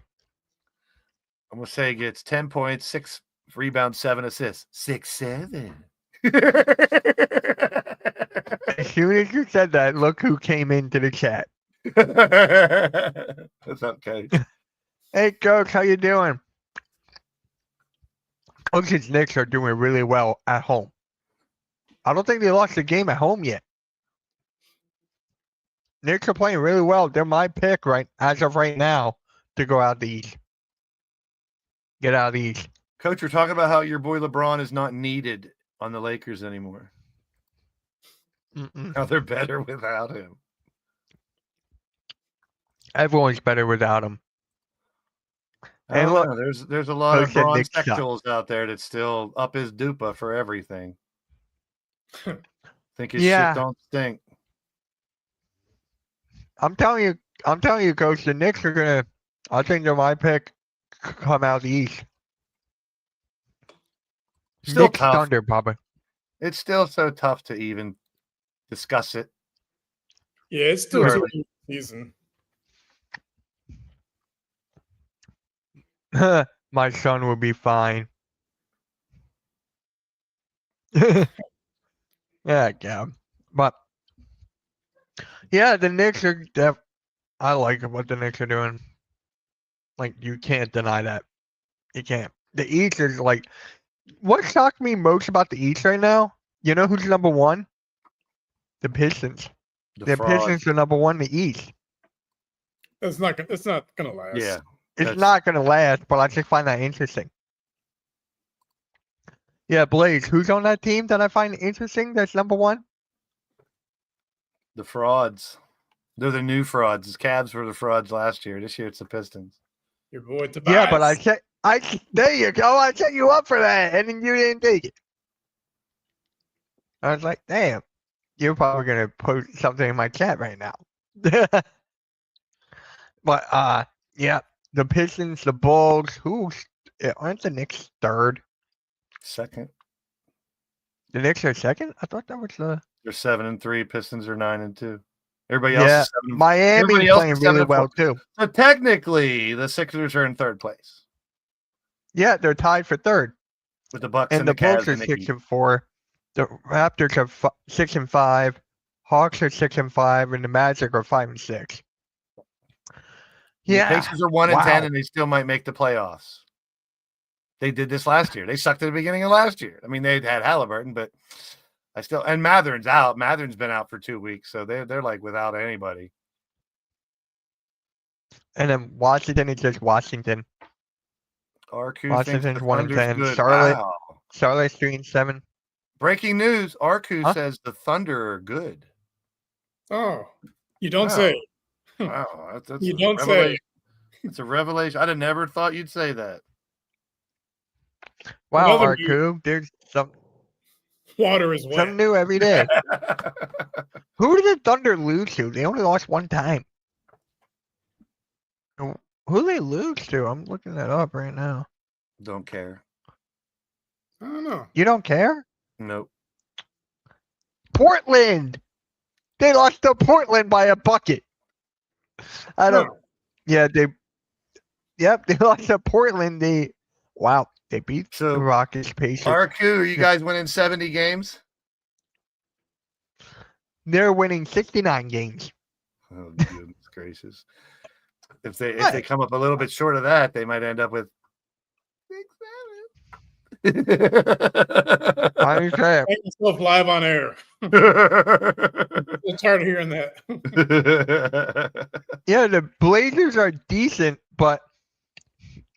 I'm going to say he gets 10 points, 6 rebounds, 7 assists. 6-7. As soon as you said that, look who came into the chat. What's up, Coach? Hey, Coach, how you doing? Coach's Knicks are doing really well at home. I don't think they lost the game at home yet. Knicks are playing really well. They're my pick as of right now to go out the East. Get out of the East. Coach, we're talking about how your boy LeBron is not needed on the Lakers anymore. How they're better without him. Everyone's better without him. And look, there's a lot of transsexuals out there that still up his dupa for everything. Think his shit don't stink. I'm telling you, Coach, the Knicks are gonna. I think they're my pick. Come out the East. Still Knicks tough. Thunder, Bubba. It's still so tough to even discuss it. Yeah, it's Too too early. early season. My son will be fine. Yeah, but yeah, the Knicks are. I like what the Knicks are doing. Like you can't deny that. You can't. The East is like. What shocked me most about the East right now? You know who's number one? The Pistons. The fraud. Pistons are number one in the East. It's not gonna last. Yeah. It's That's- not going to last, but I just find that interesting. Yeah, Blaze, who's on that team that I find interesting that's number one? The frauds. They're the new frauds. The Cavs were the frauds last year. This year it's the Pistons. Your boy Tobias. Yeah, but there you go. I set you up for that, and then you didn't take it. I was like, damn, you're probably going to post something in my chat right now. But, yeah, the Pistons, the Bulls, aren't the Knicks third? Second. The Knicks are second? I thought that was the. They're 7-3. Pistons are 9-2. Everybody else Yeah, is 7. Miami's everybody else playing is really 7-4. well, too. So technically, the Sixers are in third place Yeah, they're tied for third. with the Bucks And the Cavs Bulls are and the Heat. 6-4. The Raptors are 6-5. Hawks are 6-5, and the Magic are 5-6. Yeah. The Pacers are 1-10, Wow. and they still might make the playoffs. They did this last year. They sucked at the beginning of last year. I mean, they had Halliburton, but and Matherin's out. Matherin's been out for 2 weeks, so they're like without anybody. And then Washington is just Washington. Arku Washington's thinks the 1-10. Thunder's good. Charlotte. Wow. Charlotte's 3-7. Breaking news: Arku Huh? says the Thunder are good. Oh, you don't Wow. say. Wow, that's You a don't say. revelation. It's a revelation. I'd have never thought you'd say that. Wow, Another Arku. There's Water is wet. something new every day. Who did the Thunder lose to? They only lost one time. Who they lose to? I'm looking that up right now. Don't care. I don't know. You don't care? Nope. Portland. They lost to Portland by a bucket. I don't. No. Yeah, Yep, they lost to Portland. They beat So, the Rockets. Pacers. Arku, are you guys winning 70 games? They're winning 69 games. Oh, goodness gracious. If they come up a little bit short of that, they might end up with 6-7. I'm saying. Make yourself live on air. I'm tired of hearing that. Yeah, the Blazers are decent, but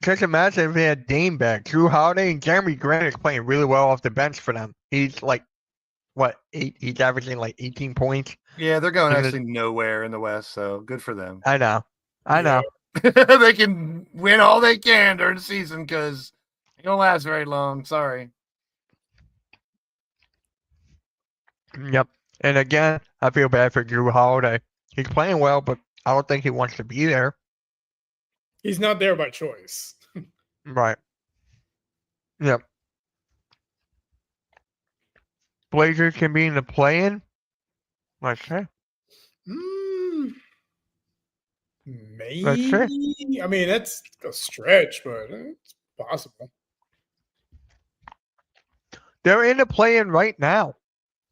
just imagine if they had Dame back. Drew Holiday and Jeremy Grant is playing really well off the bench for them. He's like, what, 8? He's averaging like 18 points. Yeah, they're going And actually nowhere in the West, so good for them. I know. They can win all they can during the season because it don't last very long. Sorry. Yep. And again, I feel bad for Drew Holiday. He's playing well, but I don't think he wants to be there. He's not there by choice. Right. Yep. Blazers can be in the play-in. Let's say. Maybe. I mean, that's a stretch, but it's possible. They're in the play-in right now.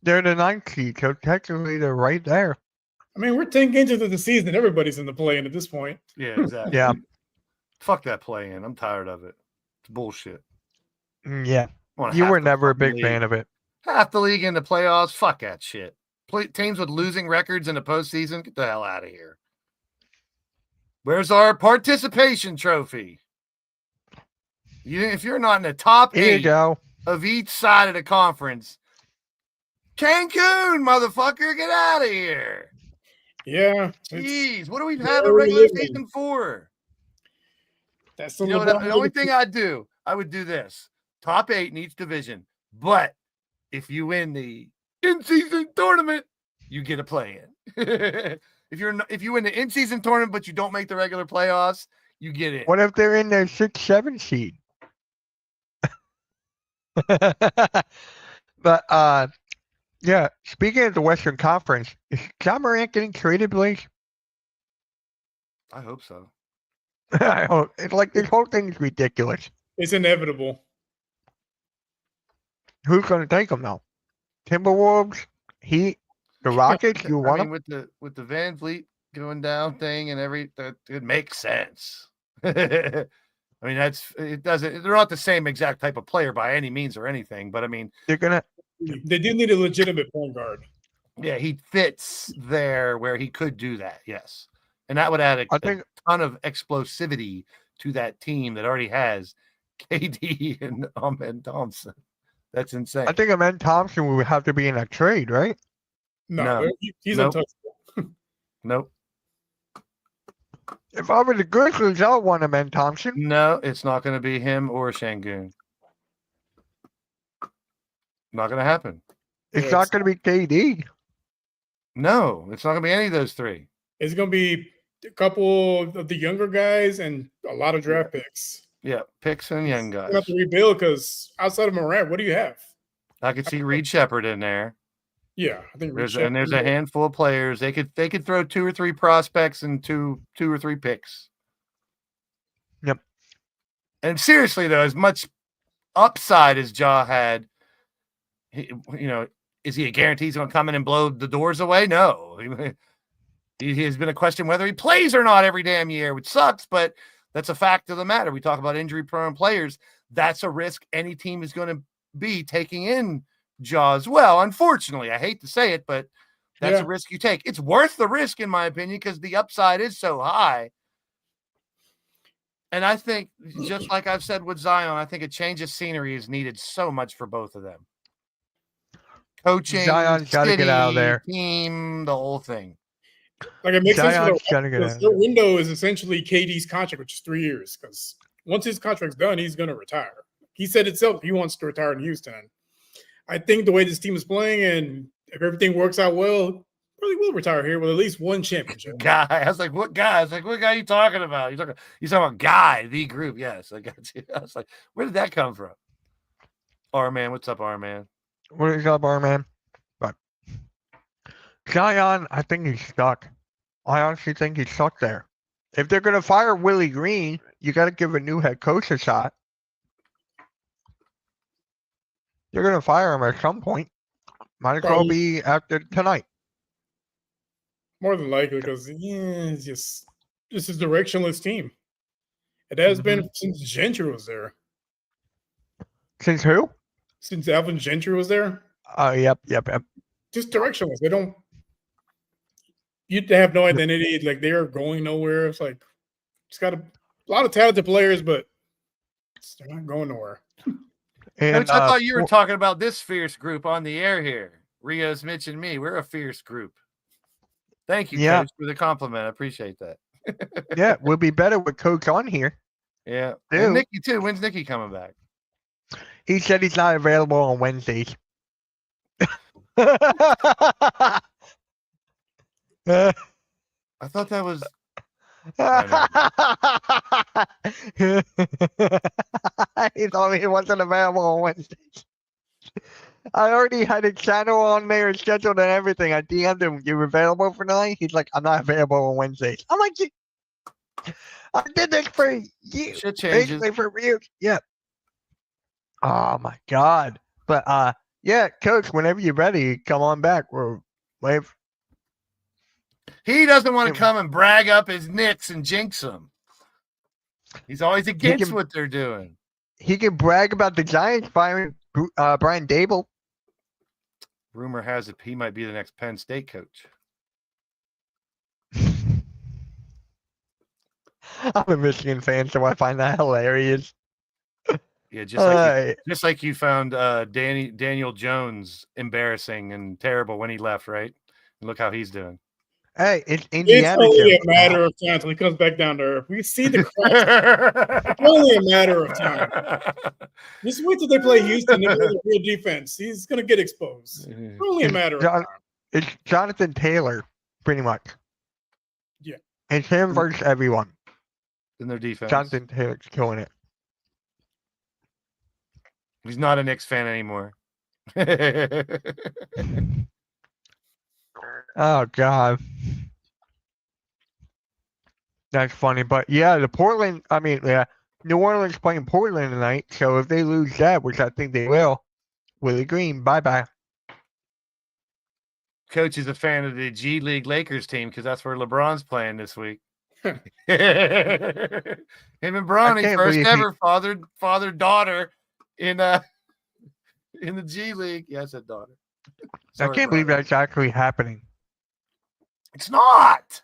They're the 9th seed, so technically they're right there. I mean, we're 10 games into the season. Everybody's in the play-in at this point. Yeah, exactly. Yeah. Fuck that play-in. I'm tired of it. It's bullshit. Yeah. I want You half were the never a fucking big fan of it. Half the league in the playoffs. Fuck that shit. Teams with losing records in the postseason. Get the hell out of here. Where's our participation trophy? If you're not in the top Here you 8 go. of each side of the conference, Cancun, motherfucker, get out of here. Yeah. Jeez, what do we have a where we regular living. season for? That's the You know what, the only thing I would do this. Top 8 in each division. But if you win the in-season tournament, you get a play-in. If you win the in-season tournament but you don't make the regular playoffs, you get in. What if they're in their 6-7 seed? But yeah. Speaking of the Western Conference, is John Morant getting traded, Blake? I hope so. I hope. It's like this whole thing's ridiculous. It's inevitable. Who's going to take him though? Timberwolves, Heat, the Rockets. You I want mean, him? with the Van Vliet going down thing and that it makes sense. I mean, it doesn't. They're not the same exact type of player by any means or anything, but I mean, They're gonna. They do need a legitimate point guard. yeah, he fits there where he could do that. Yes, and that would add I a think. ton of explosivity to that team that already has KD and Amen Thompson. That's insane. I think Amen Thompson would have to be in a trade, right? No, No. he's Nope. untouchable. Nope. If I were the Grizzlies, I would want Amen Thompson. No, it's not going to be him or Şengün. Not going to happen. It's Yeah, not going to be KD. No, it's not going to be any of those three. It's going to be a couple of the younger guys and a lot of draft picks. Yeah, picks and young You guys. have to rebuild because outside of Morant, what do you have? I could see Reed Shepherd in there. Yeah, I think There's a handful of players. They could throw 2 or 3 prospects and two or 3 picks. Yep. And seriously though, as much upside as Ja had, is he a guarantee he's going to come in and blow the doors away? No. He has been a question whether he plays or not every damn year, which sucks, but that's a fact of the matter. We talk about injury-prone players. That's a risk any team is going to be taking in Ja as well. Unfortunately, I hate to say it, but that's a risk you take. It's worth the risk, in my opinion, because the upside is so high. And I think, just like I've said with Zion, I think a change of scenery is needed so much for both of them. Coaching, Zion's got to get out of there. Team, the whole thing. Like it makes sense Zion's for got to get out of their there. window is essentially KD's contract, which is 3 years. Because once his contract's done, he's going to retire. He said itself he wants to retire in Houston. I think the way this team is playing, and if everything works out well, really will retire here with at least one championship. Guy, I was like, "What guy?" I was like, "What guy are you talking about?" You're talking about Guy, the group. Yes, I got you. I was like, "Where did that come from?" R-Man, what's up, R-Man? What is up, man? But Zion, I think he's stuck. I honestly think he's stuck there. If they're going to fire Willie Green, you got to give a new head coach a shot. You're going to fire him at some point. Might as well be after tonight. More than likely, because it's just this is a directionless team. It has been since Gentry was there. Since who? Since Alvin Gentry was there. Yep. Just directionless. They don't. They have no identity. Like they are going nowhere. It's like it's got a lot of talented players, but they're not going nowhere. And, Coach, I thought you were talking about this fierce group on the air here. Rios, Mitch, and me. We're a fierce group. Thank you, Coach, for the compliment. I appreciate that. Yeah, we'll be better with Coach on here. Yeah. Dude. And Nikki, too. When's Nikki coming back? He said he's not available on Wednesdays. I thought that was. He told me he wasn't available on Wednesdays. I already had a channel on there scheduled and everything. I DM'd him, "You available for tonight?" He's like, "I'm not available on Wednesdays." I'm like, I did this for you. Shit changes. Basically for you. Yeah. Oh my God. But yeah, Coach, whenever you're ready, come on back. We're wait. He doesn't want to come and brag up his Knicks and jinx them. He's always against what they're doing. He can brag about the Giants firing Brian Dable. Rumor has it he might be the next Penn State coach. I'm a Michigan fan, so I find that hilarious. Yeah, just like you found Daniel Jones embarrassing and terrible when he left, right? And look how he's doing. Hey, it's Indiana. It's only a matter of time until he comes back down to earth. We see the cracks. It's only a matter of time. Just wait till they play Houston and the real defense. He's going to get exposed. It's only a matter of time. It's Jonathan Taylor, pretty much. Yeah. It's him versus everyone. In their defense. Jonathan Taylor's killing it. He's not a Knicks fan anymore. Oh God. That's funny. But yeah, New Orleans playing Portland tonight. So if they lose that, which I think they will, Willie Green, bye-bye. Coach is a fan of the G League Lakers team because that's where LeBron's playing this week. Him and Bronny, can't first believe ever father-daughter in the G League. Yeah, I said daughter. I Sorry, can't believe brother. that's actually happening. It's not.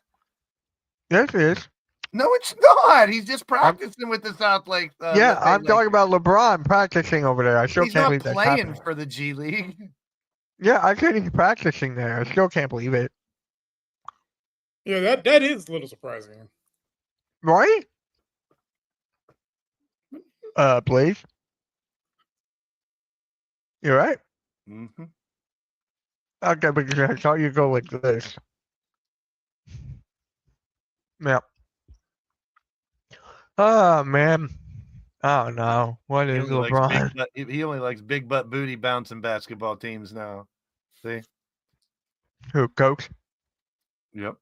Yes, it is. No, it's not. He's just practicing with the South Lake. Yeah, I'm talking about LeBron practicing over there. I still He's can't not believe that's playing happening. for the G League. Yeah, I said he's practicing there. I still can't believe it. Yeah, that is a little surprising. Right? Please. You're right. Mm-hmm. Okay, because I saw you go like this. Yeah. Oh man. Oh no. What is LeBron? He only likes big butt booty bouncing basketball teams now. See? Who, Coach? Yep.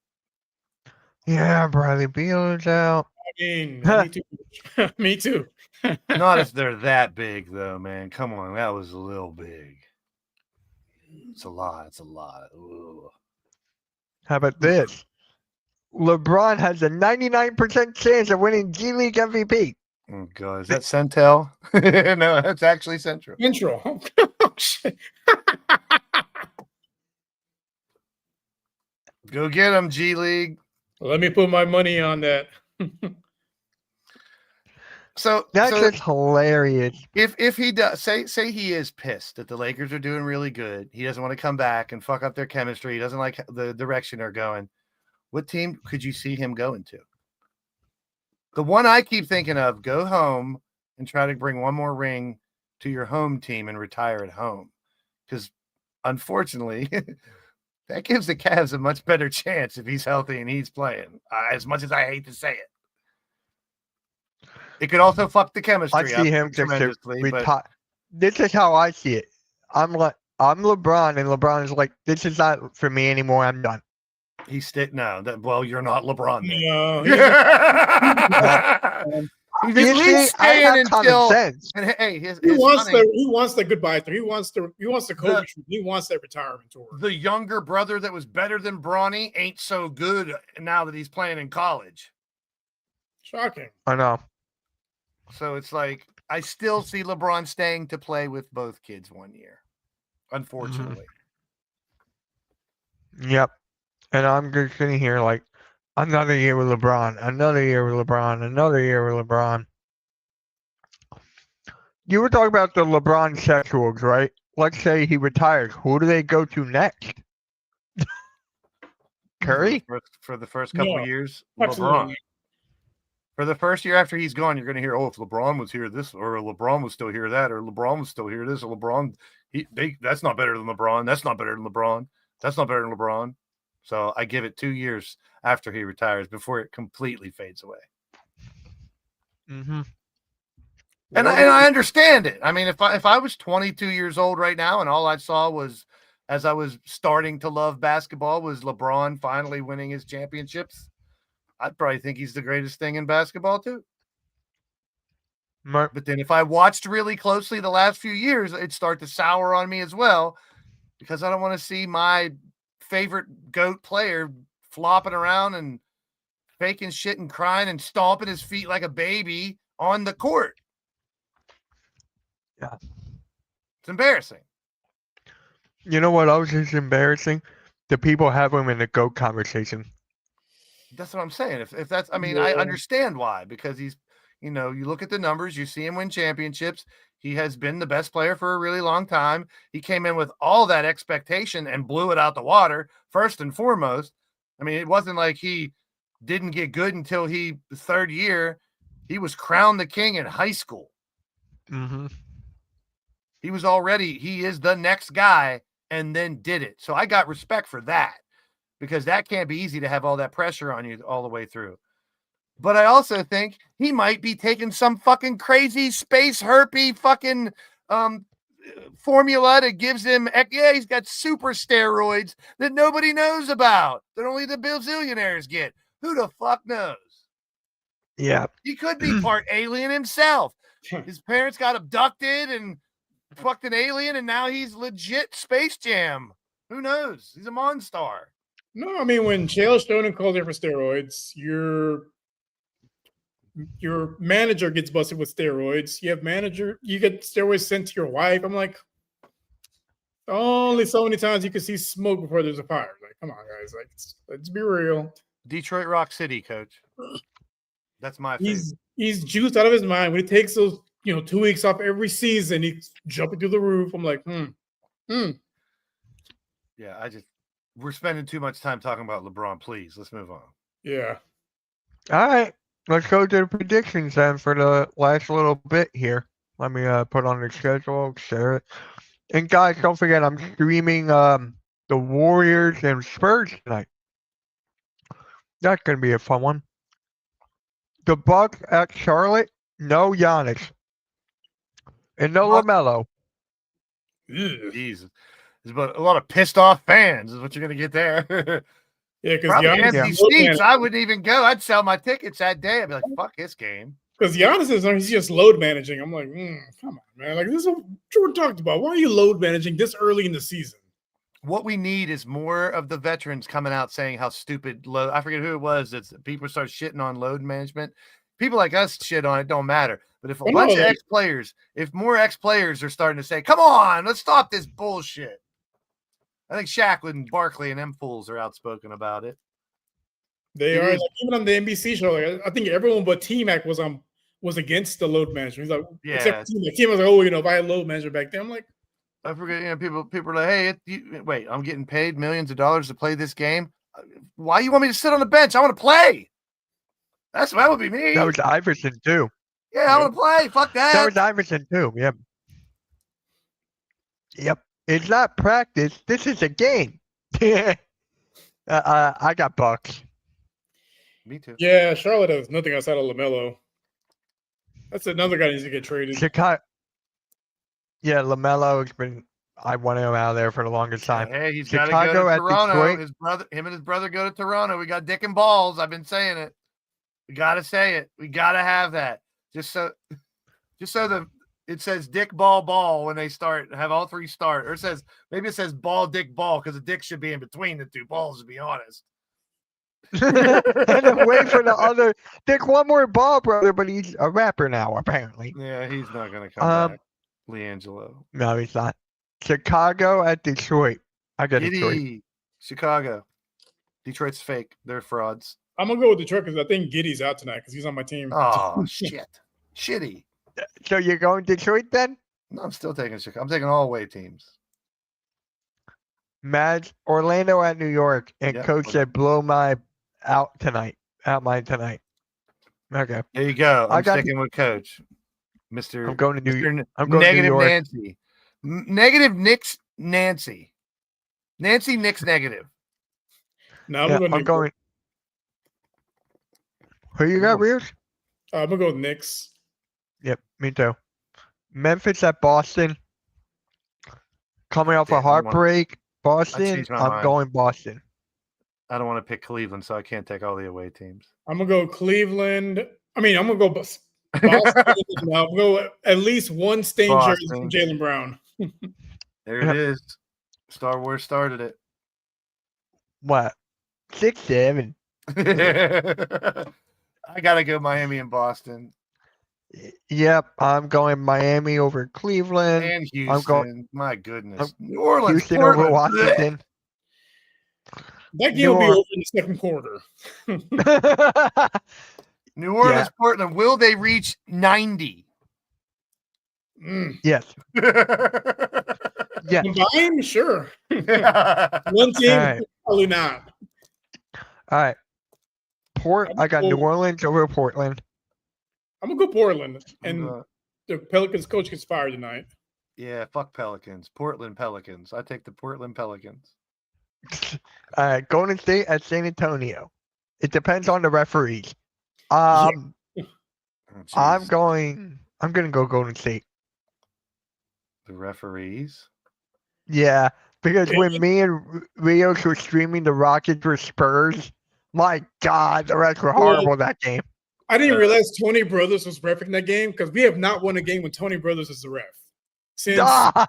Yeah, Bradley Beal is out. I mean, me too. Me too. Not if they're that big, though, man. Come on, that was a little big. It's a lot. It's a lot. Ooh. How about this? LeBron has a 99% chance of winning G League MVP. Oh God, is that Centel? No, that's actually Central. Intro. Oh, shit. Go get him, G League. Let me put my money on that. So That's just hilarious. if he does say he is pissed that the Lakers are doing really good, he doesn't want to come back and fuck up their chemistry. He doesn't like the direction they're going. What team could you see him going to? The one I keep thinking of: go home and try to bring one more ring to your home team and retire at home. Because unfortunately, that gives the Cavs a much better chance if he's healthy and he's playing. As much as I hate to say it. It could also fuck the chemistry. I see him just to tremendously. retire. This is how I see it. I'm LeBron, and LeBron is like, this is not for me anymore. I'm done. He's well, you're not LeBron. Then. No, He's You at least see, I staying have until. common sense. And hey, his he wants funny, the goodbye tour. He wants the Kobe. He wants that retirement tour. the younger brother that was better than Bronny ain't so good now that he's playing in college. Shocking. I know. So it's like I still see LeBron staying to play with both kids 1 year, unfortunately. Yep. And I'm just sitting here like, another year with LeBron, another year with LeBron, another year with LeBron. You were talking about the LeBron sexuals, right? Let's say he retires. Who do they go to next? Curry? For the first couple No, years, absolutely LeBron. not. For the first year after he's gone, you're going to hear, oh, if LeBron was here, this, or LeBron was still here, that, or LeBron was still here, this, or LeBron, that's not better than LeBron. That's not better than LeBron. That's not better than LeBron. So I give it 2 years after he retires before it completely fades away. Mm-hmm. And I understand it. I mean, if I was 22 years old right now and all I saw was, as I was starting to love basketball, was LeBron finally winning his championships, I'd probably think he's the greatest thing in basketball too. But then if I watched really closely the last few years, it'd start to sour on me as well, because I don't want to see my favorite GOAT player flopping around and faking shit and crying and stomping his feet like a baby on the court. Yeah. It's embarrassing. You know what else is embarrassing? The people have him in the GOAT conversation. That's what I'm saying. If that's, I mean, I understand why, because he's, you look at the numbers, you see him win championships. He has been the best player for a really long time. He came in with all that expectation and blew it out the water, first and foremost. I mean, it wasn't like he didn't get good until the third year. He was crowned the king in high school. Mm-hmm. He is the next guy, and then did it. So I got respect for that, because that can't be easy to have all that pressure on you all the way through. But I also think he might be taking some fucking crazy space herpy fucking formula that gives him, he's got super steroids that nobody knows about, that only the bazillionaires get. Who the fuck knows? Yeah. He could be part alien himself. His parents got abducted and fucked an alien, and now he's legit Space Jam. Who knows? He's a Monstar. No, I mean, when Chael Sonnen calls there for steroids, your manager gets busted with steroids. You get steroids sent to your wife. I'm like, only so many times you can see smoke before there's a fire. Like, come on, guys. Like, let's be real. Detroit Rock City, coach. That's my favorite. He's juiced out of his mind when he takes those 2 weeks off every season. He's jumping through the roof. I'm like, Yeah, we're spending too much time talking about LeBron. Please, let's move on. Yeah. All right. Let's go to the predictions then for the last little bit here. Let me put on the schedule, share it. And guys, don't forget I'm streaming the Warriors and Spurs tonight. That's gonna be a fun one. The Bucks at Charlotte, no Giannis. And no LaMelo. Jesus. But a lot of pissed off fans is what you're gonna get there. Yeah, because empty seats, I wouldn't even go. I'd sell my tickets that day. I'd be like, fuck this game. Because Giannis he's just load managing. I'm like, come on, man. Like, this is what we talked about. Why are you load managing this early in the season? What we need is more of the veterans coming out saying how stupid load. I forget who it was. That people start shitting on load management. People like us shit on it, don't matter. But if a bunch of ex-players, if more ex-players are starting to say, come on, let's stop this bullshit. I think Shaq and Barkley and them fools are outspoken about it. They are. Like, even on the NBC show, like, I think everyone but T-Mac was against the load management. He's like, except T-Mac. T-Mac was like, if I had load management back then, I'm like, I forget. People are like, hey, wait, I'm getting paid millions of dollars to play this game. Why you want me to sit on the bench? I want to play. That would be me. That was Iverson too. Yeah, I want to play. Fuck that. That was Iverson too. Yep. Yep. It's not practice. This is a game. I got Bucks. Me too. Yeah, Charlotte has nothing outside of LaMelo. That's another guy that needs to get traded. Chicago. Yeah, LaMelo has been. I wanted him out of there for the longest time. Hey, he's got to go to Toronto. Him and his brother go to Toronto. We got dick and balls. I've been saying it. We got to say it. We got to have that. Just so it says dick, ball when they have all three start. Or maybe it says ball, dick, ball, because the dick should be in between the two balls, to be honest. And then wait for the other dick, one more ball, brother, but he's a rapper now, apparently. Yeah, he's not going to come back. LiAngelo. No, he's not. Chicago at Detroit. I got Detroit. Chicago. Detroit's fake. They're frauds. I'm going to go with Detroit because I think Giddy's out tonight because he's on my team. Oh, shit. Shitty. So you're going Detroit then? No, I'm still taking Chicago. I'm taking all away teams. Orlando at New York, and Coach said blow my out tonight. Out mine tonight. Okay. There you go. I'm sticking with Coach. Mr. I'm going to New York. I'm going negative to New York. Nancy. Negative Knicks Nancy. Nancy Knicks negative. No, I'm going. Who you got, Rears? I'm going to go with Knicks. Yep, me too. Memphis at Boston. Coming off a heartbreak. Boston. I'm going Boston. I don't want to pick Cleveland, so I can't take all the away teams. I'm going to go Cleveland. I'm going to go Boston. I'm going to go at least one stain jersey from Jaylen Brown. There it is. Star Wars started it. What? 6-7. I got to go Miami and Boston. Yep, I'm going Miami over Cleveland. And Houston. My goodness. New Orleans. Houston over Washington. That game will be over in the second quarter. New Orleans, Portland. Will they reach 90? Yes. Yeah. Combined? Sure. One team, probably not. All right. I got New Orleans over Portland. I'm going to go Portland. And the Pelicans coach gets fired tonight. Yeah, fuck Pelicans. Portland Pelicans. I take the Portland Pelicans. All right. Golden State at San Antonio. It depends on the referees. I'm going to go Golden State. The referees. Yeah, because when me and Rios were streaming the Rockets were Spurs, my God, the refs were horrible that game. I didn't realize Tony Brothers was reffing that game because we have not won a game when Tony Brothers is the ref since Ah,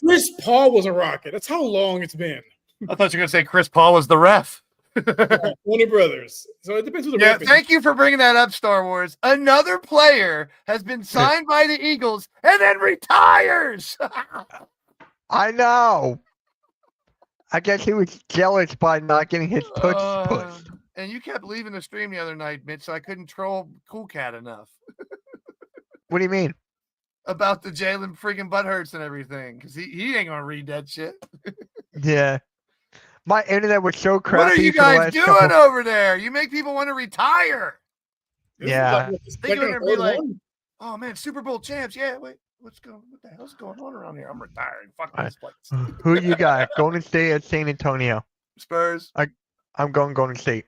Chris Paul was a Rocket. That's how long it's been. I thought you were going to say Chris Paul was the ref. Tony Brothers. So it depends who the Yeah, ref is. thank you for bringing that up, Star Wars. Another player has been signed by the Eagles and then retires. I know. I guess he was jealous by not getting his push pushed. And you kept leaving the stream the other night, Mitch, so I couldn't troll Cool Cat enough What do you mean? about the Jalen freaking butthurts and everything, because he ain't gonna read that shit. Yeah. My internet was so crappy. What are you for the guys last doing couple- over there? You make people want to retire. This is Yeah. this is They're gonna be third like, one. "Oh man, Super Bowl champs! Yeah, wait, what the hell's going on around here? I'm retiring. Fuck All this place." Who you got? Golden State at San Antonio. Spurs. I'm going Golden State.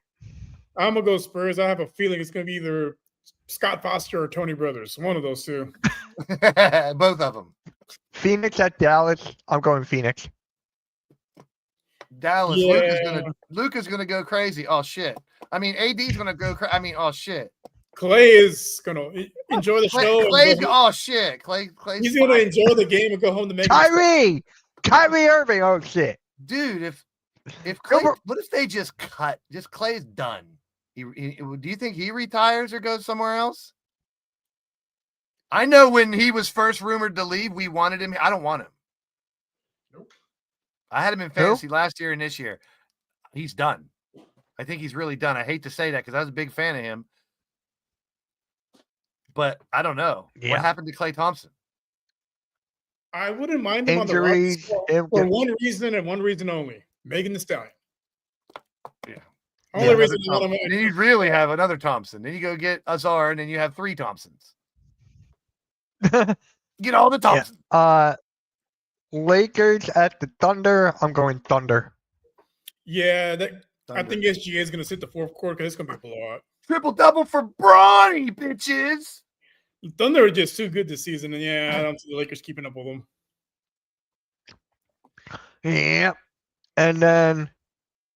I'm gonna go Spurs. I have a feeling it's gonna be either Scott Foster or Tony Brothers. One of those two. Both of them. Phoenix at Dallas. I'm going Phoenix. Dallas. Yeah. Luke is gonna go crazy. Oh shit. I mean, AD's gonna go crazy. I mean, oh shit. Clay is gonna enjoy the show. and Clay's go- oh shit. Clay's he's gonna fine. enjoy the game and go home to make. Kyrie Irving. Oh shit. Dude, if Clay, Over- what if they just cut? Just Clay's done. Do you think he retires or goes somewhere else? I know when he was first rumored to leave, we wanted him. I don't want him. Nope. I had him in fantasy last year and this year. He's done. I think he's really done. I hate to say that because I was a big fan of him. But I don't know. Yeah. What happened to Klay Thompson? I wouldn't mind him Injuries. on the Rockets for one reason and one reason only: Megan Thee Stallion. Yeah. Only Yeah, reason I Another want him. Thompson. Then you really have another Thompson. Then you go get Azar, and then you have 3 Thompsons. Get all the Thompsons. Lakers at the Thunder. I'm going Thunder. Yeah, that I Thunder. think SGA is gonna sit the fourth quarter because it's gonna be a blowout. Triple double for Bronny, bitches. Thunder are just too good this season, and yeah, I don't see the Lakers keeping up with them. Yeah. And then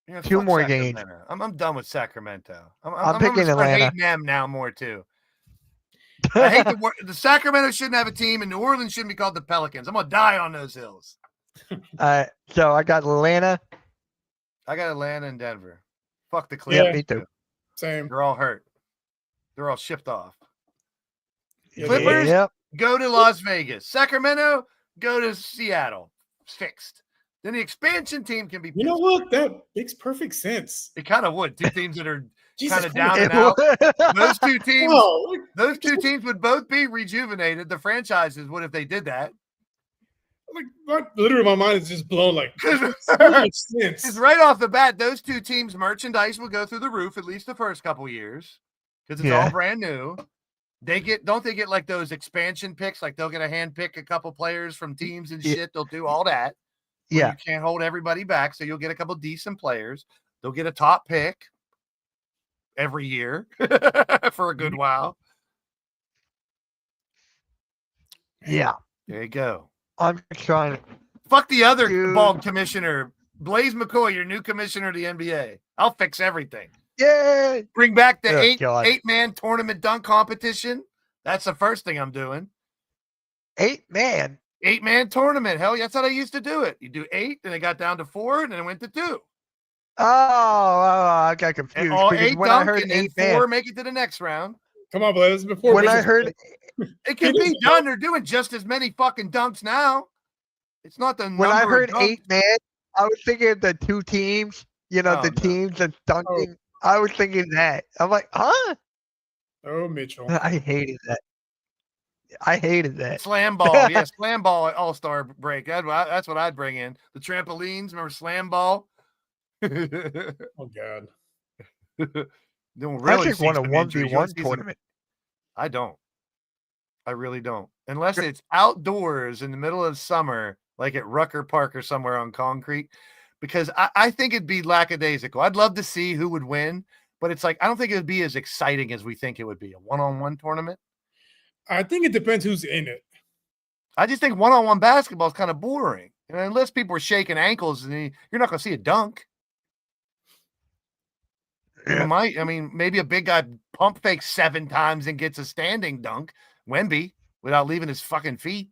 Yeah, Two fuck more games. Sacramento. I'm done with Sacramento. I'm gonna picking start Atlanta. hating them now more too. I hate the Sacramento shouldn't have a team, and New Orleans shouldn't be called the Pelicans. I'm gonna die on those hills. So I got Atlanta. I got Atlanta and Denver. Fuck the Yeah, Clippers. me too. Same. They're all hurt. They're all shipped off. Yeah, Clippers? Yep. Go to Las Vegas. Sacramento, go to Seattle. It's fixed. Then the expansion team can be. You know what? That makes perfect sense. It kind of would. 2 teams that are Jesus kind of Christ. down and out. Those 2 teams. Whoa, Those 2 teams would both be rejuvenated. The franchises would if they did that. literally, my mind is just blown. Like, Because so much sense. right off the bat, those 2 teams' merchandise will go through the roof at least the first couple years because it's all Yeah. brand new. They don't they get like those expansion picks? Like they'll get a hand pick a couple players from teams and Yeah. shit. They'll do all that. where Yeah. You can't hold everybody back, so you'll get a couple decent players. They'll get a top pick every year for a good while. Yeah. There you go. I'm trying. Fuck the other Dude. bald commissioner, Blaze McCoy, your new commissioner of the NBA. I'll fix everything. Yay! Bring back the Oh, God. eight-man tournament dunk competition. That's the first thing I'm doing. 8-man. 8-man tournament. Hell, that's how they used to do it. You do 8, then it got down to 4, and then it went to 2. Oh, I got And confused all because 8 when I dunk, heard and then 8-man, 4 make it to the next round. Come on, Blaze. Before when I Wizards- heard It can be done. They're doing just as many fucking dunks now. It's not the when I number heard of dunks. 8-man, I was thinking of the 2 teams. You know, Oh, the no. teams that's dunking. I was thinking that. I'm like, huh? Oh, Mitchell. I hated that. I hated that. Slam ball, yeah, slam ball at All-Star break. That's what I'd bring in. The trampolines, remember slam ball? Don't Oh, God. really I just see want a some injuries. You'll 1v1 see some- tournament. I don't. I really don't. Unless it's outdoors in the middle of summer, like at Rucker Park or somewhere on concrete, because I think it'd be lackadaisical. I'd love to see who would win, but it's like I don't think it would be as exciting as we think it would be. A one-on-one tournament. I think it depends who's in it. I just think one-on-one basketball is kind of boring. And unless people are shaking ankles, and you're not going to see a dunk. Yeah. You might. I mean, maybe a big guy pump fakes 7 times and gets a standing dunk, Wemby, without leaving his fucking feet.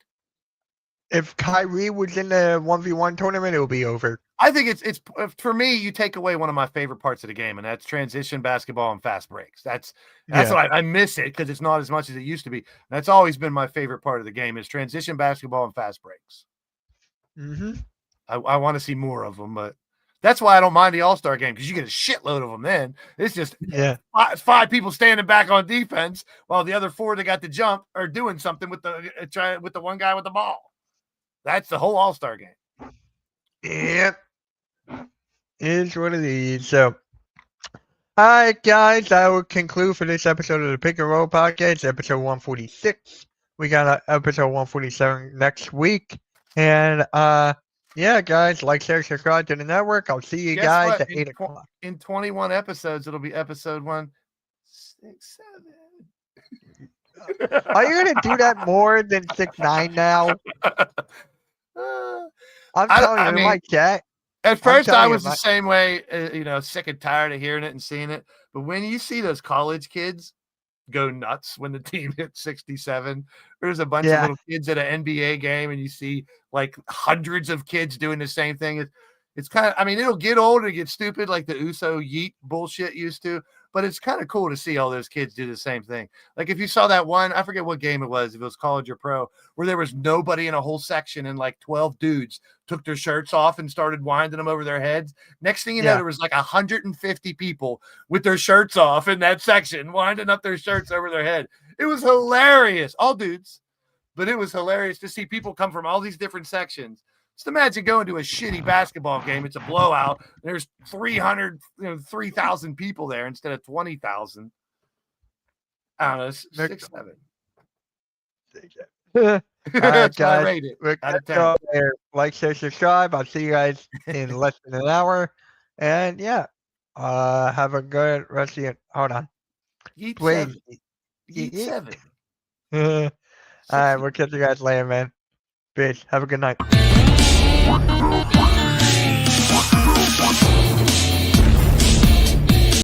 If Kyrie was in the 1v1 tournament, it would be over. I think it's for me. You take away one of my favorite parts of the game, and that's transition basketball and fast breaks. That's what I miss it because it's not as much as it used to be. That's always been my favorite part of the game is transition basketball and fast breaks. Mm-hmm. I want to see more of them, but that's why I don't mind the All-Star game because you get a shitload of them. Then it's just five people standing back on defense while the other 4 that got the jump are doing something with the one guy with the ball. That's the whole All-Star game. Yep. Is what it is. So, all right, guys, that will conclude for this episode of the Pick and Roll Podcast, episode 146. We got episode 147 next week. And, yeah, guys, like, share, subscribe to the network. I'll see you guys at 8 o'clock. In 21 episodes, it'll be episode 167. Are you going to do that more than 6-9 now? I'm telling you, my chat. At first, I was the same way, sick and tired of hearing it and seeing it. But when you see those college kids go nuts when the team hits 67, there's a bunch of little kids at an NBA game, and you see like hundreds of kids doing the same thing. It's kind of, I mean, it'll get old and get stupid like the Uso Yeet bullshit used to, but it's kind of cool to see all those kids do the same thing. Like if you saw that one, I forget what game it was, if it was college or pro, where there was nobody in a whole section and like 12 dudes took their shirts off and started winding them over their heads. Next thing you know, there was like 150 people with their shirts off in that section, winding up their shirts over their head. It was hilarious. All dudes, but it was hilarious to see people come from all these different sections. Just imagine going to a shitty basketball game. It's a blowout. There's 3,000 people there instead of 20,000. I don't know, 6, 7. All right, guys. I rate it. Out of 10. Like, share, subscribe. I'll see you guys in less than an hour. And have a good rest of your. Hold on. Yeet Wait. 7. All right, we'll catch you guys later, man. Peace. Have a good night.